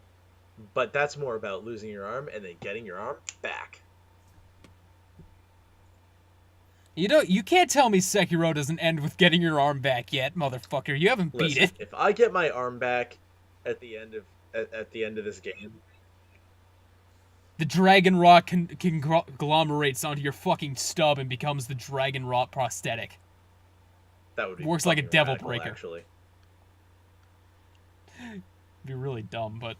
But that's more about losing your arm and then getting your arm back. You can't tell me Sekiro doesn't end with getting your arm back yet, motherfucker. You haven't beat it. If I get my arm back at the end of this game, The dragon rot conglomerates onto your fucking stub and becomes the dragon rot prosthetic. That would be Works like a fucking devil radical, breaker. Actually, It'd be really dumb, but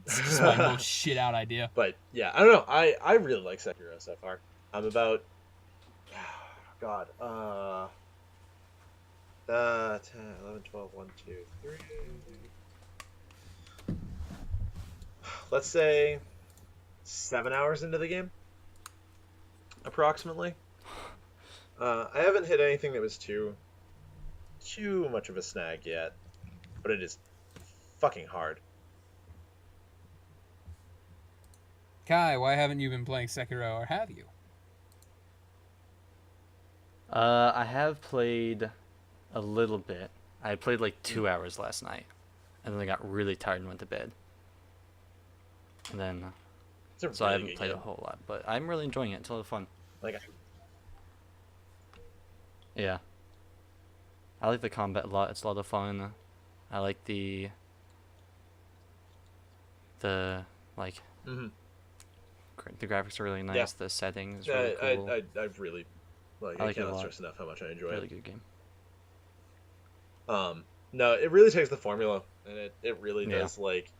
it's just my most shit out idea. but yeah, I don't know. I really like Sekiro so far. I'm about, God, 10, 11, 12, 1, 2, 3. Let's say 7 hours into the game, approximately. I haven't hit anything that was too much of a snag yet, but it is fucking hard. Kai, why haven't you been playing Sekiro, or have you? I have played a little bit. I played like 2 hours last night, and then I got really tired and went to bed. And then, It's so really I haven't good played game. a whole lot, but I'm really enjoying it. It's a lot of fun. Like, Yeah. I like the combat a lot. It's a lot of fun. I like the like mhm. the graphics are really nice. Yeah. The setting is really cool. I really like. I I like it a cannot lot. stress enough how much I enjoy Really it. good game. No, it really takes the formula, and it really Yeah. does like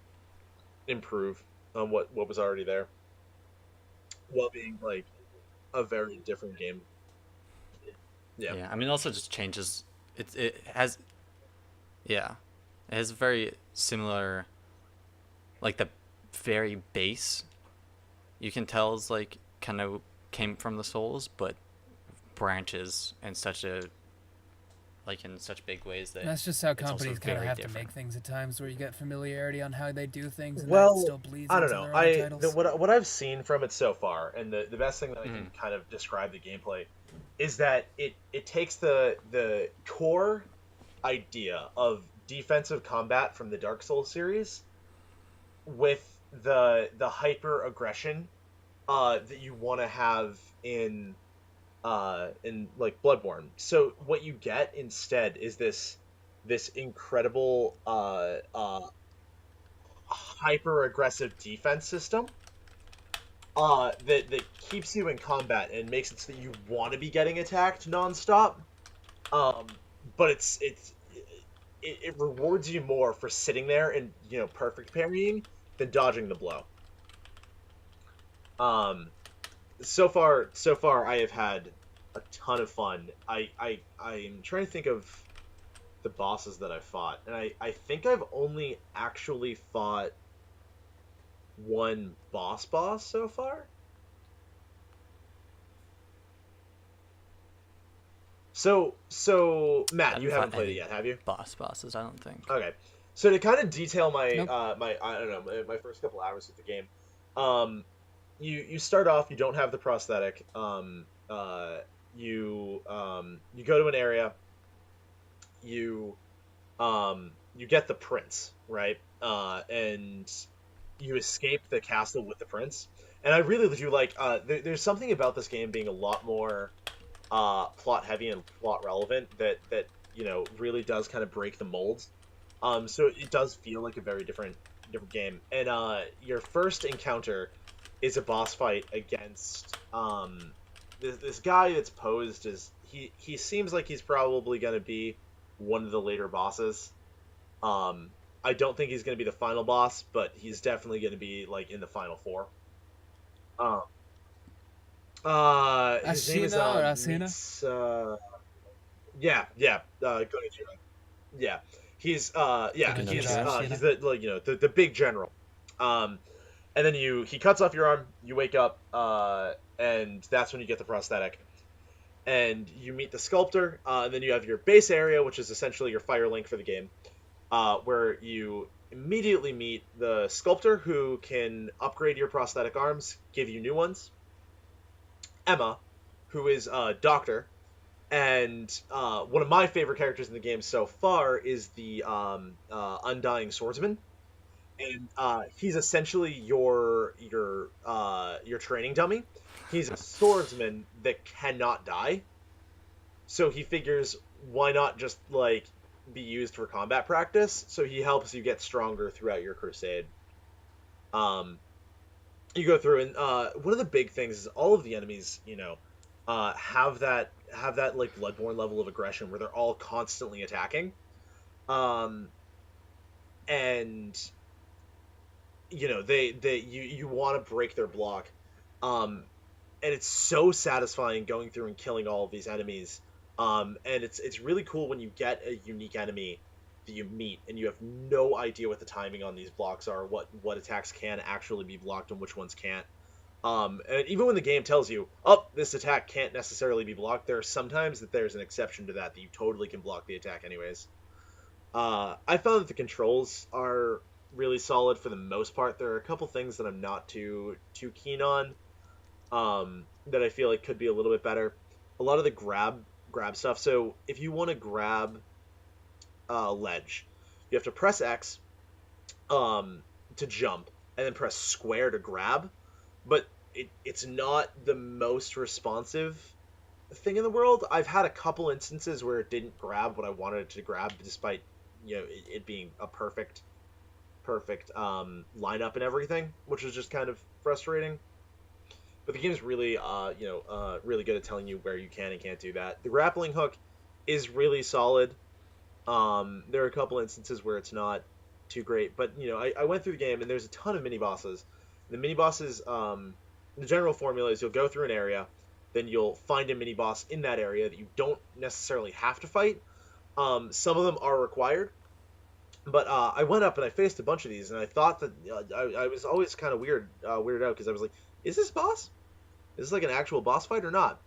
improve on what was already there, while being like a very different game. Yeah. Yeah. I mean, it also just changes. It has. Yeah, it has very similar. Like the very base, you can tell is like kind of came from the Souls, but branches in such big ways that That's just how it's also companies kind of very have to different. make things at times, where you get familiarity on how they do things, and Well, that still bleeds I don't into know. their other titles. What I've seen from it so far, and the best thing that I can Mhm. kind of describe the gameplay, is that it takes the core idea of defensive combat from the Dark Souls series with the hyper aggression that you want to have in like Bloodborne. So what you get instead is this incredible hyper aggressive defense system that keeps you in combat and makes it so that you want to be getting attacked nonstop. But it rewards you more for sitting there and perfect parrying than dodging the blow. So far I have had a ton of fun. I'm trying to think of the bosses that I fought, and I think I've only actually fought one boss so far. So Matt, you haven't played it yet, have you? Bosses, I don't think. Okay. So to kind of detail my Nope. my I don't know my first couple hours with the game, you start off, you don't have the prosthetic. You go to an area. You get the prince, right? And you escape the castle with the prince. And I really do like. There's something about this game being a lot more plot heavy and plot relevant that really does kind of break the molds. So it does feel like a very different game. And your first encounter is a boss fight against this guy that's posed as he seems like he's probably going to be one of the later bosses. I don't think he's going to be the final boss, but he's definitely going to be like in the final four. His name is Asina? yeah, Gonichiro. Yeah, he's Gonichiro. he's the the big general. And then he cuts off your arm. You wake up, and that's when you get the prosthetic. And you meet the sculptor, and then you have your base area, which is essentially your fire link for the game, where you immediately meet the sculptor who can upgrade your prosthetic arms, give you new ones. Emma, who is a doctor, and one of my favorite characters in the game so far is the Undying Swordsman, and he's essentially your training dummy. He's a swordsman that cannot die, so he figures why not just like be used for combat practice. So he helps you get stronger throughout your crusade. you go through, and one of the big things is all of the enemies, have that like Bloodborne level of aggression where they're all constantly attacking, um, and you want to break their block, um, and it's so satisfying going through and killing all of these enemies, and it's really cool when you get a unique enemy that you meet and you have no idea what the timing on these blocks are, what attacks can actually be blocked and which ones can't. And even when the game tells you, oh, this attack can't necessarily be blocked, there are sometimes that there's an exception to that you totally can block the attack anyways. I found that the controls are really solid for the most part. There are a couple things that I'm not too keen on, that I feel like could be a little bit better. A lot of the grab stuff. So if you want to grab a ledge, you have to press X, to jump, and then press square to grab. But it's not the most responsive thing in the world. I've had a couple instances where it didn't grab what I wanted it to grab, despite it being a perfect lineup and everything, which was just kind of frustrating. But the game is really really good at telling you where you can and can't do that. The grappling hook is really solid. There are a couple instances where it's not too great, but I went through the game and there's a ton of mini bosses. The mini bosses, the general formula is you'll go through an area, then you'll find a mini boss in that area that you don't necessarily have to fight. Some of them are required, but I went up and I faced a bunch of these, and I thought that I was always kind of weirded out because I was like, is this boss? Is this like an actual boss fight or not?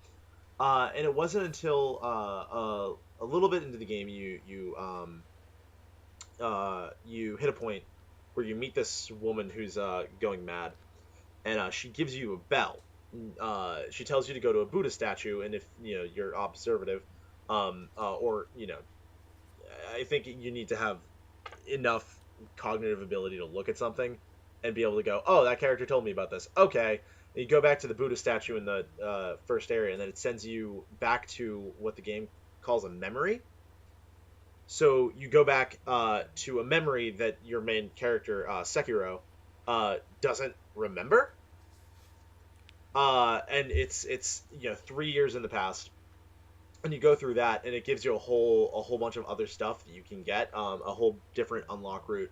And it wasn't until a little bit into the game you hit a point where you meet this woman who's going mad, and she gives you a bell. She tells you to go to a Buddha statue, and if you're observative, or I think you need to have enough cognitive ability to look at something and be able to go, oh, that character told me about this. Okay. And you go back to the Buddha statue in the first area, and then it sends you back to what the game calls a memory. So you go back to a memory that your main character, Sekiro, doesn't remember. And it's 3 years in the past, and you go through that, and it gives you a whole bunch of other stuff that you can get, a whole different unlock route.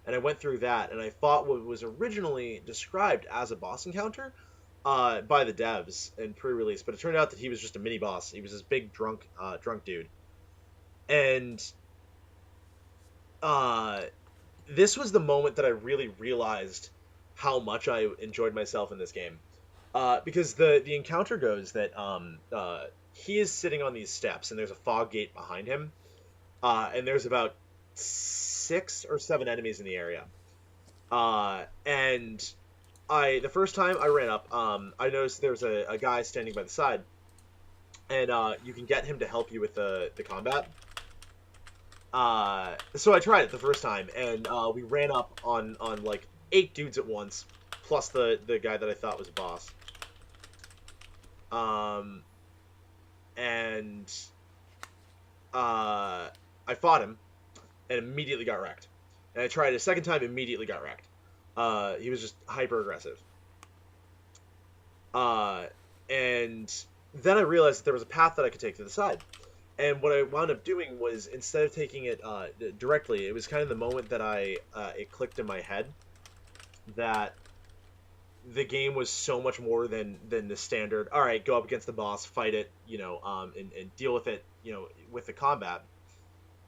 And I went through that, and I fought what was originally described as a boss encounter by the devs in pre-release, but it turned out that he was just a mini boss. He was this big drunk dude, and this was the moment that I really realized how much I enjoyed myself in this game, because the encounter goes that he is sitting on these steps, and there's a fog gate behind him, and there's about 6 or 7 enemies in the area. And the first time I ran up, I noticed there's a guy standing by the side, and you can get him to help you with the combat. So I tried it the first time, and we ran up on like 8 dudes at once, plus the guy that I thought was a boss. And I fought him and immediately got wrecked. And I tried it a second time, immediately got wrecked. He was just hyper aggressive. And then I realized that there was a path that I could take to the side. And what I wound up doing was, instead of taking it directly, it was kind of the moment that it clicked in my head that the game was so much more than the standard, all right, go up against the boss, fight it, and deal with it, with the combat.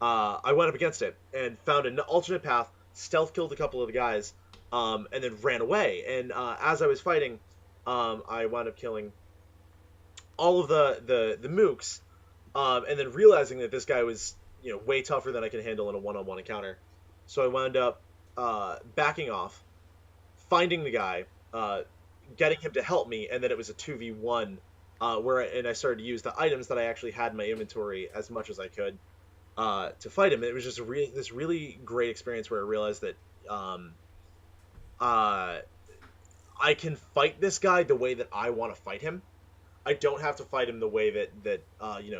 I went up against it and found an alternate path, stealth killed a couple of the guys, and then ran away. And as I was fighting, I wound up killing all of the mooks, and then realizing that this guy was way tougher than I could handle in a one-on-one encounter. So I wound up backing off, finding the guy, getting him to help me, and then it was a 2v1, and I started to use the items that I actually had in my inventory as much as I could to fight him. And it was just this really great experience where I realized that I can fight this guy the way that I want to fight him. I don't have to fight him the way that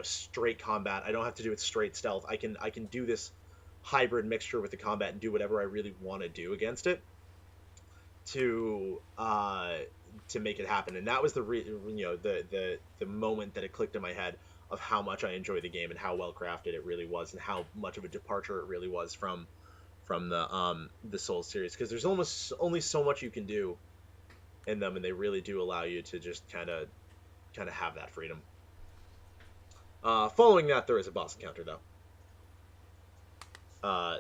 straight combat. I don't have to do it straight stealth. I can do this hybrid mixture with the combat and do whatever I really want to do against it. to make it happen. And that was the moment that it clicked in my head of how much I enjoy the game and how well crafted it really was, and how much of a departure it really was from the Souls series, because there's almost only so much you can do in them, and they really do allow you to just kind of have that freedom. Following that, there is a boss encounter though.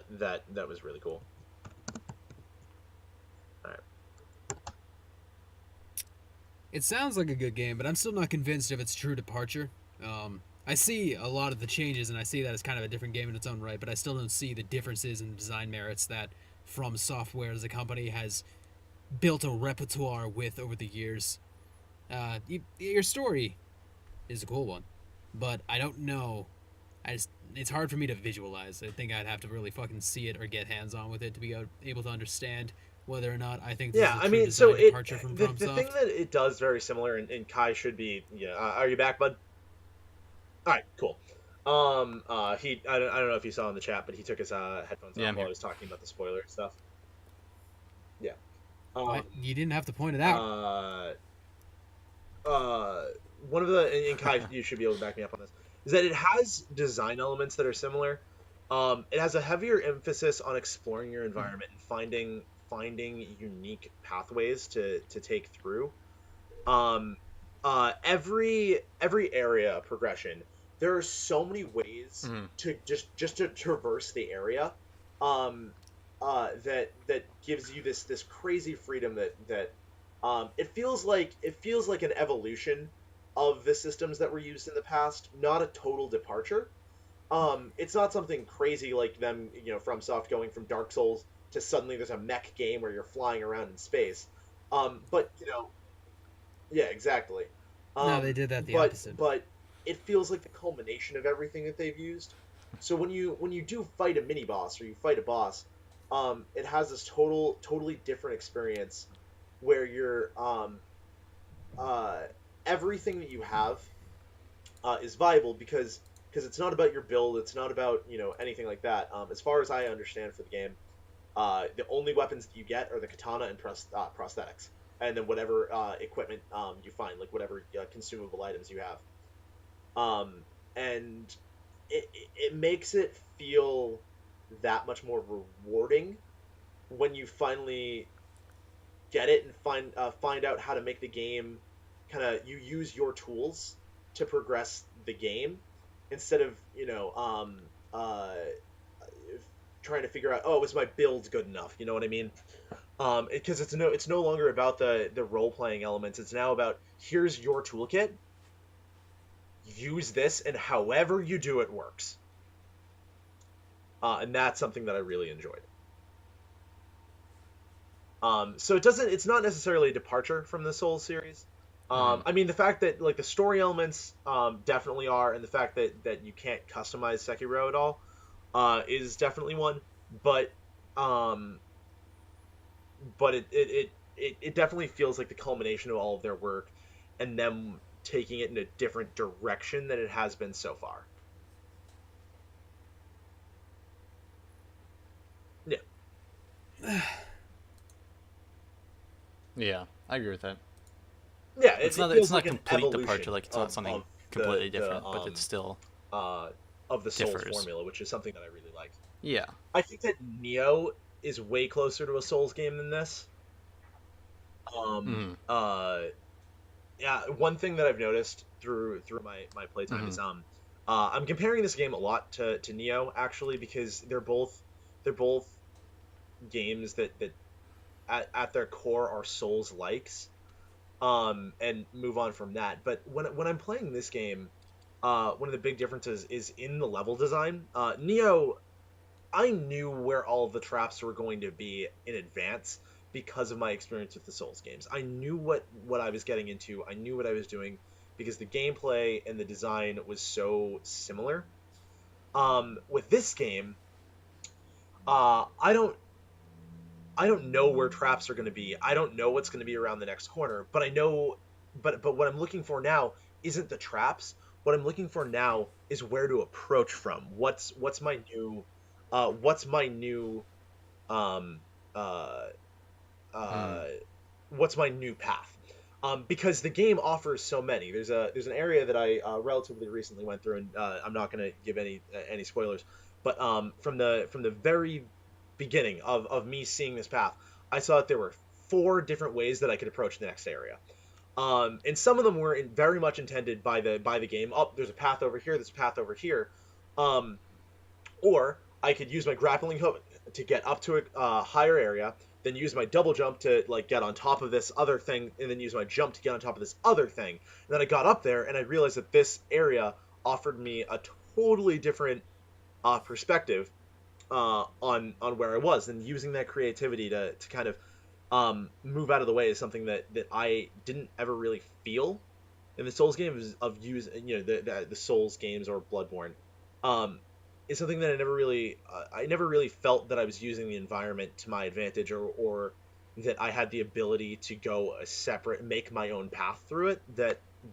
That was really cool. All right. It sounds like a good game, but I'm still not convinced if it's true departure. I see a lot of the changes, and I see that it's kind of a different game in its own right, but I still don't see the differences in design merits that From Software as a company has built a repertoire with over the years. Your story is a cool one, but I don't know. It's hard for me to visualize. I think I'd have to really fucking see it or get hands on with it to be able to understand whether or not I think this is a true design departure from the FromSoft. thing that it does very similar, and Kai should be. Yeah, are you back, bud? All right, cool. I don't know if you saw in the chat, but he took his headphones off while I was talking about the spoiler stuff. Yeah. You didn't have to point it out. One of the, and Kai, you should be able to back me up on this, is that it has design elements that are similar. It has a heavier emphasis on exploring your environment and finding unique pathways to take through. Every area progression, there are so many ways to just to traverse the area, that gives you this crazy freedom that it feels like an evolution of the systems that were used in the past, not a total departure. It's not something crazy like them, FromSoft going from Dark Souls to suddenly there's a mech game where you're flying around in space. But yeah, exactly. No, they did that the opposite. But it feels like the culmination of everything that they've used. So when you do fight a mini boss or you fight a boss, it has this totally different experience where you're everything that you have is viable because it's not about your build, it's not about anything like that. As far as I understand for the game, the only weapons that you get are the katana and prosthetics, and then whatever equipment you find, like whatever consumable items you have. And it makes it feel that much more rewarding when you finally get it and find out how to make the game you use your tools to progress the game instead of trying to figure out, is my build good enough, you know what I mean? Because it's no longer about the role-playing elements. It's now about, here's your toolkit, use this, and however you do it works. And that's something that I really enjoyed. So it's not necessarily a departure from the Souls series. I mean, the fact that the story elements definitely are, and the fact that you can't customize Sekiro at all is definitely one. But it definitely feels like the culmination of all of their work, and them taking it in a different direction than it has been so far. Yeah. Yeah, I agree with that. Yeah, it's not a complete departure. Like, it's not something completely different, but it's still of the Souls differs. formula, which is something that I really like. Yeah, I think that Neo is way closer to a Souls game than this. Yeah, one thing that I've noticed through my playtime is I'm comparing this game a lot to Neo, actually, because they're both games that at their core are Souls likes, and move on from that. But when I'm playing this game, one of the big differences is in the level design. Neo, I knew where all of the traps were going to be in advance because of my experience with the Souls games. I knew what I was getting into. I knew what I was doing because the gameplay and the design was so similar. With this game, I don't know where traps are going to be. I don't know what's going to be around the next corner, but I know, but what I'm looking for now isn't the traps. What I'm looking for now is where to approach from. What's my new what's my new path? Because the game offers so many. There's an area that I relatively recently went through, and I'm not going to give any spoilers. But from the very beginning of me seeing this path, I saw that there were 4 different ways that I could approach the next area. And some of them were very much intended by the game. Oh, there's a path over here. There's a path over here. Um, or I could use my grappling hook to get up to a higher area, then use my double jump to like get on top of this other thing, and then use my jump to get on top of this other thing. And then I got up there, and I realized that this area offered me a totally different perspective on where I was, and using that creativity to kind of move out of the way is something that I didn't ever really feel in the Souls games of the Souls games or Bloodborne. Um, is something that I never really felt that I was using the environment to my advantage, or that I had the ability to go make my own path through it.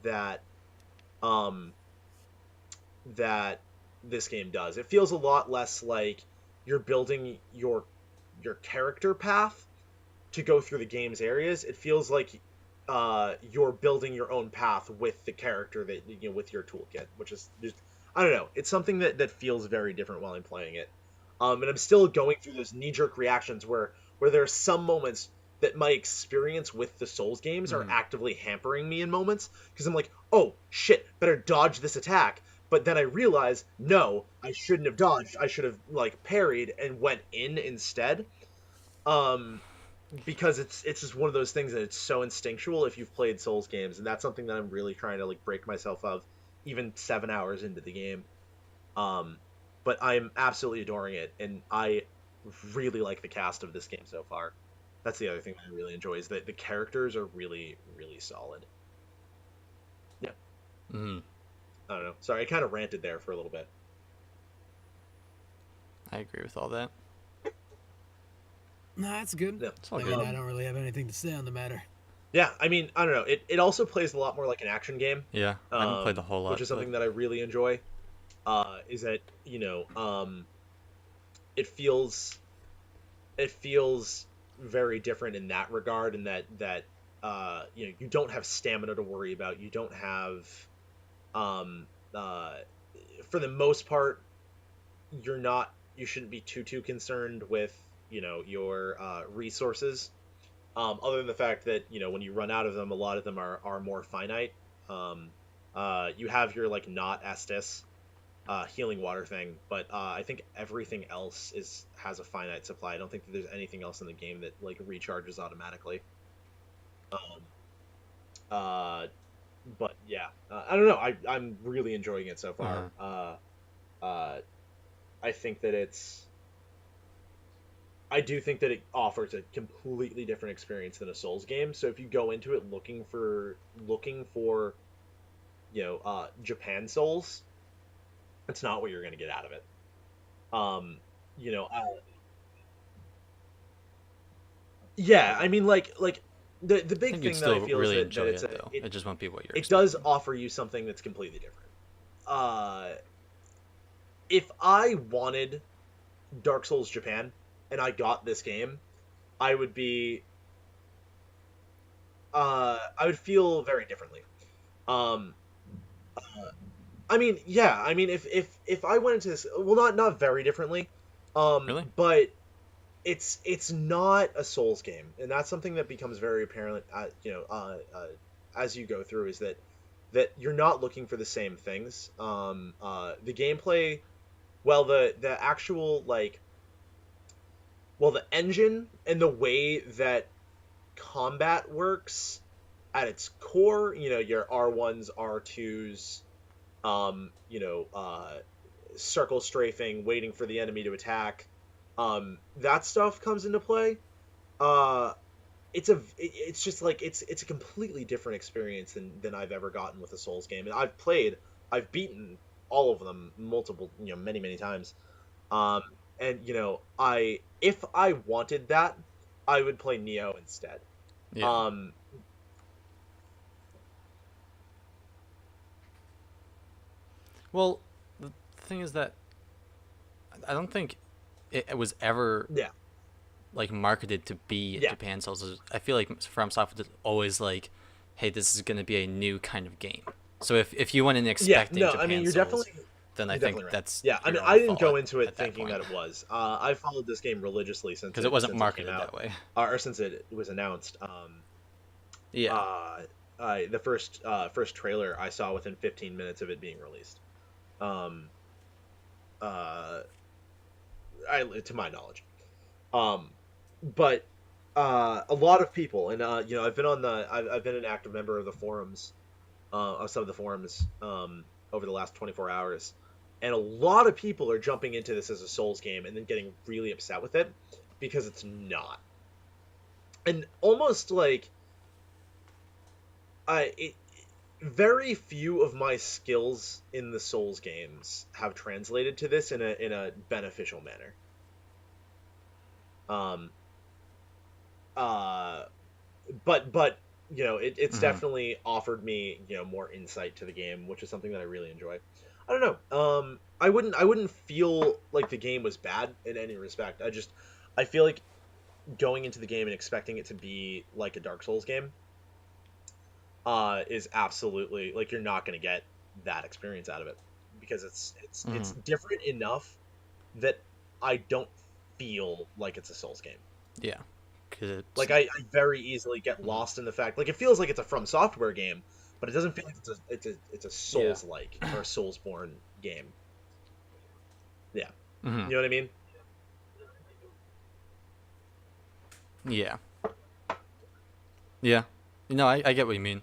That um that this game does. It feels a lot less like you're building your character path to go through the game's areas. It feels like you're building your own path with the character that with your toolkit, which is just, I don't know. It's something that feels very different while I'm playing it. And I'm still going through those knee-jerk reactions where there are some moments that my experience with the Souls games are actively hampering me in moments, because I'm like, oh shit, better dodge this attack. But then I realize, no, I shouldn't have dodged. I should have like parried and went in instead. Um, because it's just one of those things that it's so instinctual if you've played Souls games, and that's something that I'm really trying to like break myself of, even 7 hours into the game. Um, but I'm absolutely adoring it, and I really like the cast of this game so far. That's the other thing that I really enjoy, is that the characters are really, really solid. Yeah, Mm. I don't know. Sorry, I kind of ranted there for a little bit. I agree with all that. No, that's good. Yeah. It's all I good. mean, I don't really have anything to say on the matter. Yeah, I mean, I don't know. It also plays a lot more like an action game, Yeah, I haven't played the whole lot, which is something but that I really enjoy. Is that it feels very different in that regard, in that you don't have stamina to worry about. You don't have um, uh, for the most part, you shouldn't be too concerned with your resources, other than the fact that when you run out of them, a lot of them are more finite. um, you have your like not Estus healing water thing, but I think everything else has a finite supply. I don't think that there's anything else in the game that like recharges automatically. um, uh, but yeah, I don't know. I'm really enjoying it so far. Uh, I think that I do think that it offers a completely different experience than a Souls game. So if you go into it looking for Japan Souls, that's not what you're going to get out of it. Um, you know, uh, yeah, I mean, like the I big think you'd thing that I still feel is really that enjoy it's it though. It just won't be what you're it does expecting. offer you something that's completely different. Uh, if I wanted Dark Souls Japan and I got this game, I would be I would feel very differently. Um, I mean, yeah, I mean, if I went into this, well, not very differently, Really? but it's not a Souls game, and that's something that becomes very apparent, as you go through, is that you're not looking for the same things. The gameplay, well, the actual like, well, the engine and the way that combat works at its core, your R1s, R2s, circle strafing, waiting for the enemy to attack, that stuff comes into play. Uh, it's just like it's a completely different experience than I've ever gotten with a Souls game, and I've beaten all of them multiple, many times. Um, and if I wanted that, I would play Neo instead. Yeah. Um, Well, the thing is that I don't think it was ever yeah, like marketed to be Japan Souls. I feel like FromSoft is always like, hey, this is going to be a new kind of game. So if you went in expecting Japan I mean, you're Souls, definitely then I you're think definitely right. that's Yeah, I mean, your I own didn't fault go into it at thinking point. that it was. I followed this game religiously since Because it wasn't since marketed it came out, that way. or since it was announced. Yeah. The first trailer I saw within 15 minutes of it being released. To my knowledge. But a lot of people, and I've been an active member of the forums, of some of the forums, over the last 24 hours, and a lot of people are jumping into this as a Souls game and then getting really upset with it because it's not, and almost like very few of my skills in the Souls games have translated to this in a beneficial manner. But it's definitely offered me more insight to the game, which is something that I really enjoy. I don't know. I wouldn't feel like the game was bad in any respect. I feel like going into the game and expecting it to be like a Dark Souls game is absolutely, like, you're not going to get that experience out of it, because it's different enough that I don't feel like it's a Souls game. Yeah. Like, I very easily get lost in the fact, like, it feels like it's a From Software game, but it doesn't feel like it's a Souls-like or a Soulsborne game. Yeah. You know what I mean? Yeah. Yeah. I get what you mean.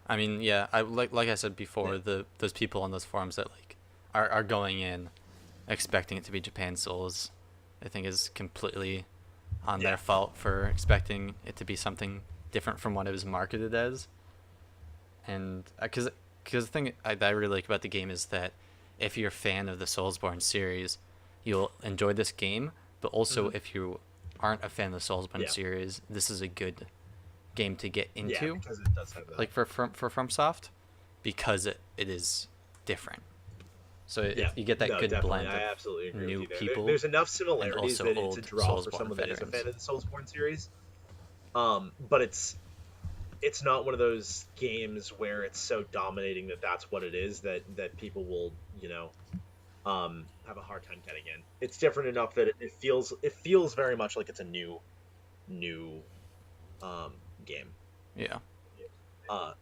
I mean, yeah, I like I said before, those people on those forums that like are going in expecting it to be Japan Souls, I think is completely on their fault for expecting it to be something different from what it was marketed as. And because the thing that I really like about the game is that if you're a fan of the Soulsborne series, you'll enjoy this game, but also if you aren't a fan of the Soulsborne series, this is a good game to get into. Yeah, because it does have that. Like for FromSoft, because it is different. So you get that good definitely. blend I of absolutely agree new with you there. people. There's enough similarities also that it's a old draw for Soulsborne someone that is a fan veterans. of the Soulsborne series. But it's not one of those games where it's so dominating that that's what it is that people will have a hard time getting in. It's different enough that it feels very much like it's a new game. Yeah.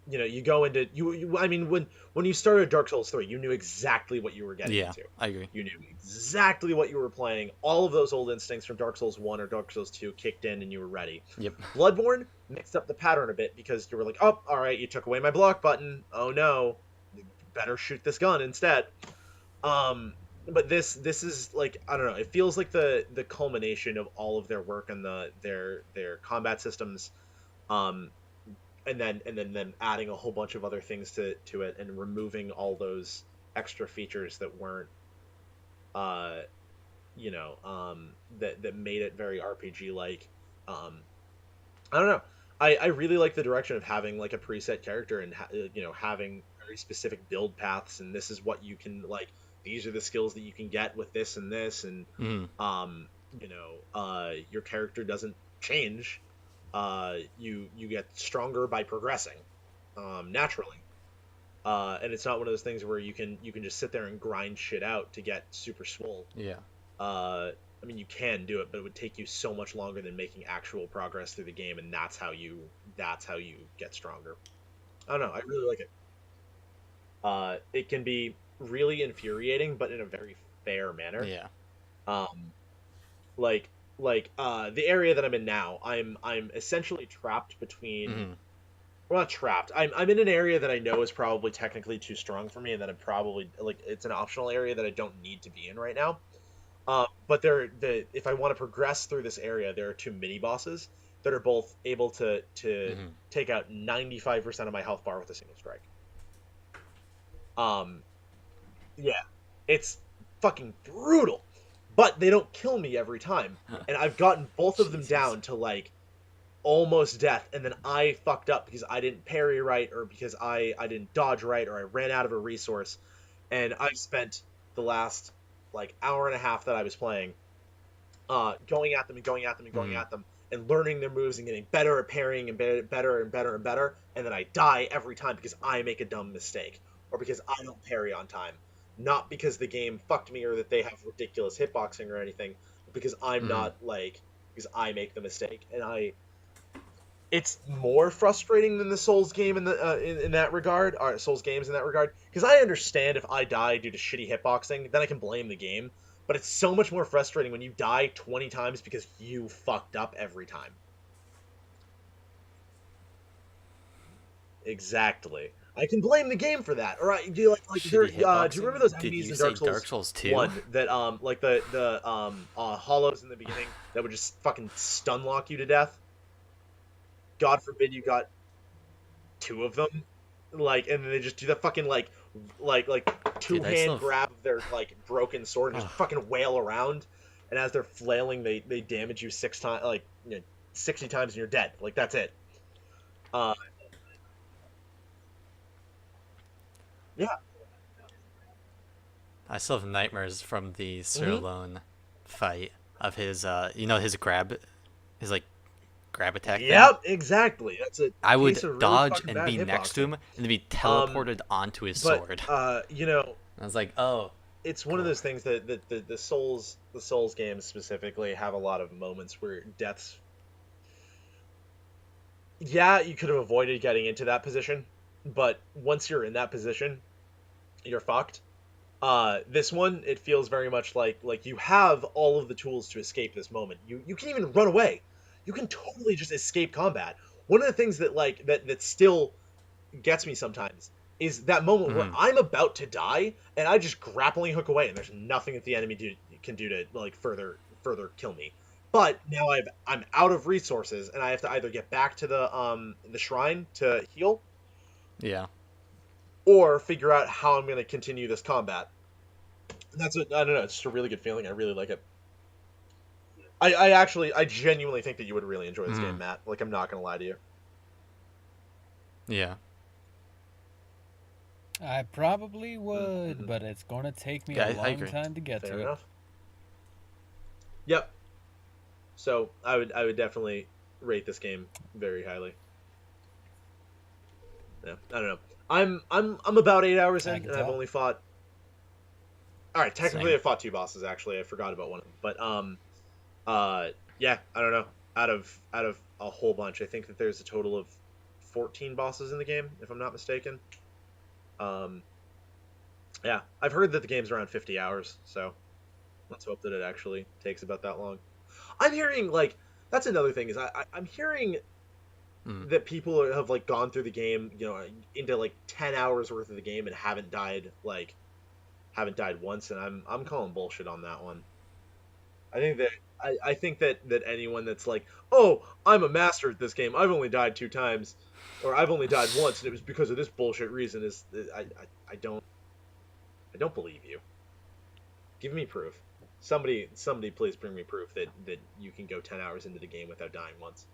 You go into I mean, when you started Dark Souls 3, you knew exactly what you were getting into. I agree. You knew exactly what you were playing. All of those old instincts from Dark Souls 1 or Dark Souls 2 kicked in, and you were ready. Yep. Bloodborne mixed up the pattern a bit because you were like, oh, all right, you took away my block button. Oh no, better shoot this gun instead. But this is like, I don't know. It feels like the culmination of all of their work and their combat systems. And then adding a whole bunch of other things to it, and removing all those extra features that weren't, that made it very RPG like. I don't know. I really like the direction of having like a preset character and having very specific build paths, and this is what you can like. These are the skills that you can get with this and this, and your character doesn't change. You get stronger by progressing, naturally, and it's not one of those things where you can just sit there and grind shit out to get super swole. Yeah. I mean, you can do it, but it would take you so much longer than making actual progress through the game, and that's how you get stronger. I don't know. I really like it. It can be really infuriating, but in a very fair manner. Yeah. The area that I'm in now, I'm essentially trapped between. Well, not trapped. I'm in an area that I know is probably technically too strong for me, and that I'm probably it's an optional area that I don't need to be in right now. But if I want to progress through this area, there are two mini bosses that are both able to take out 95% of my health bar with a single strike. Yeah, it's fucking brutal. But they don't kill me every time. And I've gotten both of them down to like almost death, and then I fucked up because I didn't parry right, or because I didn't dodge right, or I ran out of a resource. And I spent the last like hour and a half that I was playing going at them and going at them and going Mm. at them and learning their moves and getting better at parrying and better and better and better, and then I die every time because I make a dumb mistake or because I don't parry on time. Not because the game fucked me or that they have ridiculous hitboxing or anything, but because I'm Mm. not like because I make the mistake and I. It's more frustrating than the Souls game in that regard, or Souls games in that regard, because I understand if I die due to shitty hitboxing, then I can blame the game. But it's so much more frustrating when you die 20 times because you fucked up every time. Exactly. I can blame the game for that. Or do you like there? Shitty Do you remember hitboxing. those Did enemies you in say Dark Dark Souls Souls 2? 1 that like the hollows in the beginning that would just fucking stun lock you to death? God forbid you got two of them, like, and then they just do the fucking like two Dude, I still hand have... grab of their like broken sword and just Ugh. fucking wail around, and as they're flailing, they damage you 6 times, like 60 times, and you're dead. Like that's it. Uh, yeah. I still have nightmares from the Sir Hmm. Lone fight of his, his grab, his like grab attack thing. Yep. Exactly. That's a I case would of really dodge fucking and bad be next to hitboxing. him and then be Um, teleported onto his but sword. I was like, oh, it's one of cool. those things that the Souls games specifically have a lot of moments where deaths. Yeah, you could have avoided getting into that position, but once you're in that position, you're fucked. This one, it feels very much like you have all of the tools to escape this moment. You can even run away. You can totally just escape combat. One of the things that still gets me sometimes is that moment where Mm, I'm about to die and I just grappling hook away and there's nothing that the enemy can do to like further kill me. But now I'm out of resources and I have to either get back to the shrine to heal yeah. or figure out how I'm going to continue this combat. And I don't know. It's just a really good feeling. I really like it. I genuinely think that you would really enjoy this game, Mm, Matt. Like I'm not gonna lie to you. yeah. I probably would, Mm-hmm. but it's gonna take me Yeah, a I long agree. time to get Fair to it. enough. Yep. So I would definitely rate this game very highly. Yeah. I don't know. I'm about 8 hours I in, can and I've tell. only fought. All right, technically Same. I fought two bosses actually. I forgot about one of them, but uh, yeah, I don't know. Out of a whole bunch, I think that there's a total of 14 bosses in the game, if I'm not mistaken. Um, yeah, I've heard that the game's around 50 hours, so let's hope that it actually takes about that long. I'm hearing like that's another thing is I'm hearing Mm. that people have like gone through the game, into like 10 hours worth of the game and haven't died once, and I'm calling bullshit on that one. I think that I think that anyone that's like, oh, I'm a master at this game, I've only died 2 times, or I've only died once, and it was because of this bullshit reason. Is I don't believe you. Give me proof. Somebody, please bring me proof that you can go 10 hours into the game without dying once.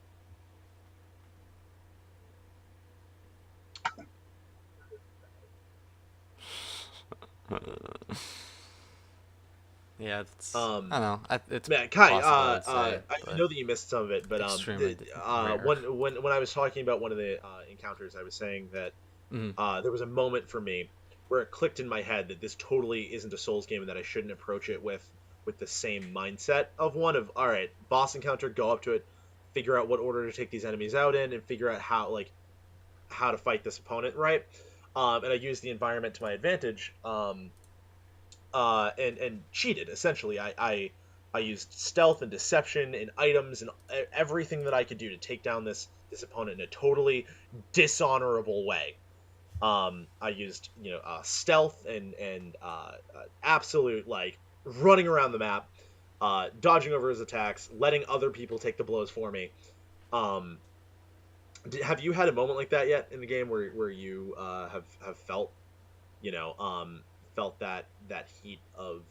Yeah, it's... I Um, don't know. It's Man, Kai, possible, I'd say, I but know that you missed some of it, but extremely rare. when I was talking about one of the encounters, I was saying that Mm. there was a moment for me where it clicked in my head that this totally isn't a Souls game and that I shouldn't approach it with the same mindset of one of all right, boss encounter, go up to it, figure out what order to take these enemies out in, and figure out how to fight this opponent, right? And I used the environment to my advantage. And cheated essentially. I used stealth and deception and items and everything that I could do to take down this opponent in a totally dishonorable way. I used stealth and absolute like running around the map, dodging over his attacks, letting other people take the blows for me. Um, have you had a moment like that yet in the game where you have you know felt that heat of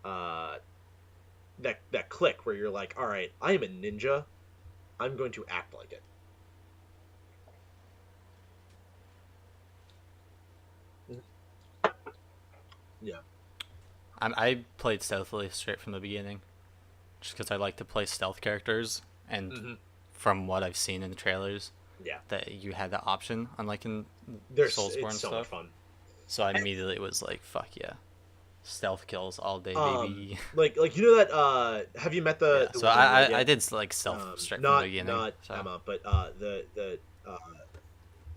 uh that click where you're like, all right, I am a ninja, I'm going to act like it. Yeah. I played stealthily straight from the beginning, just because I like to play stealth characters, and Mm-hmm. from what I've seen in the trailers, Yeah. that you had that option, unlike in It's Soulsborne so much stuff. fun. So I immediately was like, "Fuck yeah, stealth kills all day, Um, baby." like you know that have you met the Yeah, the so woman I yet? did like stealth straight from Not the beginning. not So Emma, but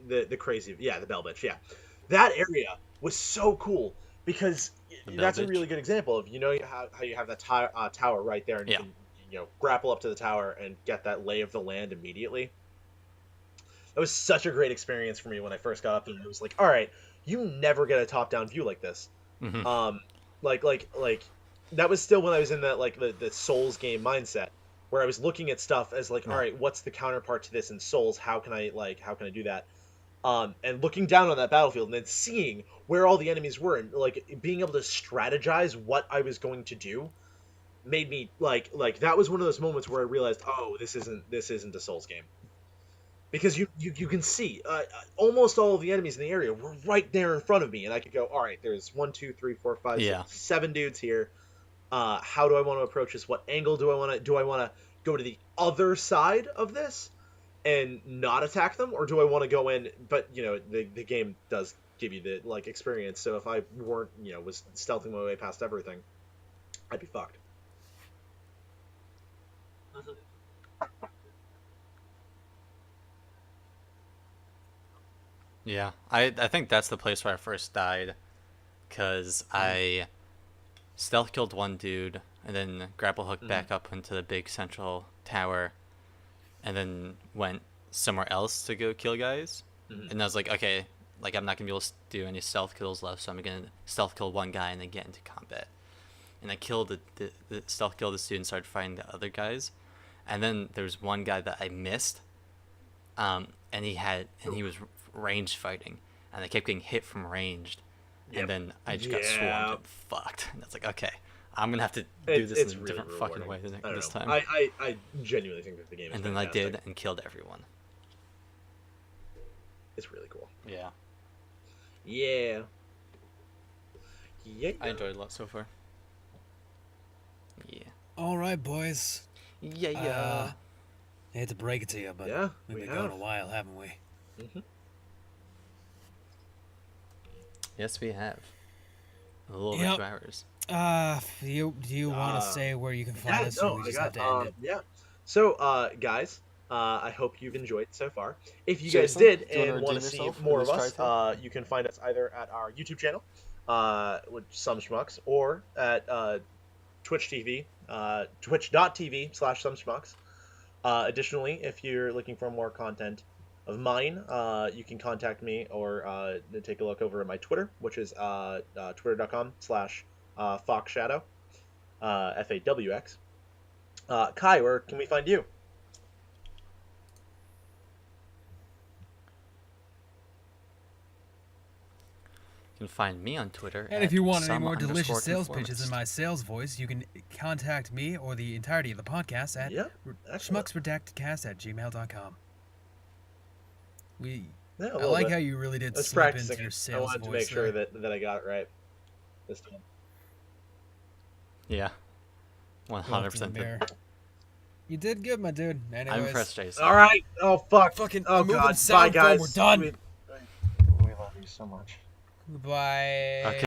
the crazy, yeah, the Bell bitch, yeah. That area was so cool because the that's a bitch. really good example of how you have that tower right there, and Yeah. you can grapple up to the tower and get that lay of the land immediately. That was such a great experience for me when I first got up there. It was like, all right, you never get a top-down view like this. Mhm. Like that was still when I was in that like the Souls game mindset, where I was looking at stuff as like, all right, what's the counterpart to this in Souls? How can I do that? And looking down on that battlefield and then seeing where all the enemies were and like being able to strategize what I was going to do made me like that was one of those moments where I realized, oh, this isn't a Souls game. Because you can see almost all of the enemies in the area were right there in front of me, and I could go, all right, there's 1, 2, 3, 4, 5, Yeah. 6, 7 dudes here. How do I want to approach this? What angle do I want to? Do I want to go to the other side of this and not attack them, or do I want to go in? But the game does give you the like experience. So if I weren't was stealthing my way past everything, I'd be fucked. Yeah, I think that's the place where I first died, because I stealth killed one dude and then grapple hooked back up into the big central tower, and then went somewhere else to go kill guys. And I was like, okay, like I'm not gonna be able to do any stealth kills left, so I'm gonna stealth kill one guy and then get into combat. And I killed the stealth killed this dude and started fighting the other guys, and then there was one guy that I missed, and he was ranged fighting, and I kept getting hit from ranged, and then I just got swarmed and fucked. And it's like, okay, I'm gonna have to do this in a really different fucking way I this don't know. time. I genuinely think that the game is And then fantastic. I did and killed everyone. It's really cool. Yeah, Yeah. I enjoyed a lot so far. Yeah. All right, boys. Yeah. I hate to break it to you, but Yeah, we've we been going have. a while, haven't we? Yes, we have. A little over Yep. 2 hours. Do you want to say where you can find us, or we just have to end it? yeah. So, guys, I hope you've enjoyed so far. If you Jason, guys did do you wanna and want to redeem see yourself, or more at of least us, you can find us either at our YouTube channel, which some Schmucks, or at Twitch TV, twitch.tv/some Schmucks. Additionally, if you're looking for more content of mine, you can contact me or take a look over at my Twitter, which is twitter.com/FoxShadow, FAWX. Kai, where can we find you? You can find me on Twitter. And if you want any some more delicious _ sales pitches conformist. in my sales voice, you can contact me or the entirety of the podcast at Yeah, excellent. schmucksredactedcast@gmail.com. Yeah, a I little like bit. how you really did I was slip practicing into your it. I sales wanted to voice make sure there. that I got it right this time. Yeah. Go up to 100% the did. mirror. You did good, my dude. Anyways, I'm impressed, Jason. All right. Oh fuck. Fucking Oh moving god. sound Bye phone, guys. we're done. We love you so much. Goodbye. Okay.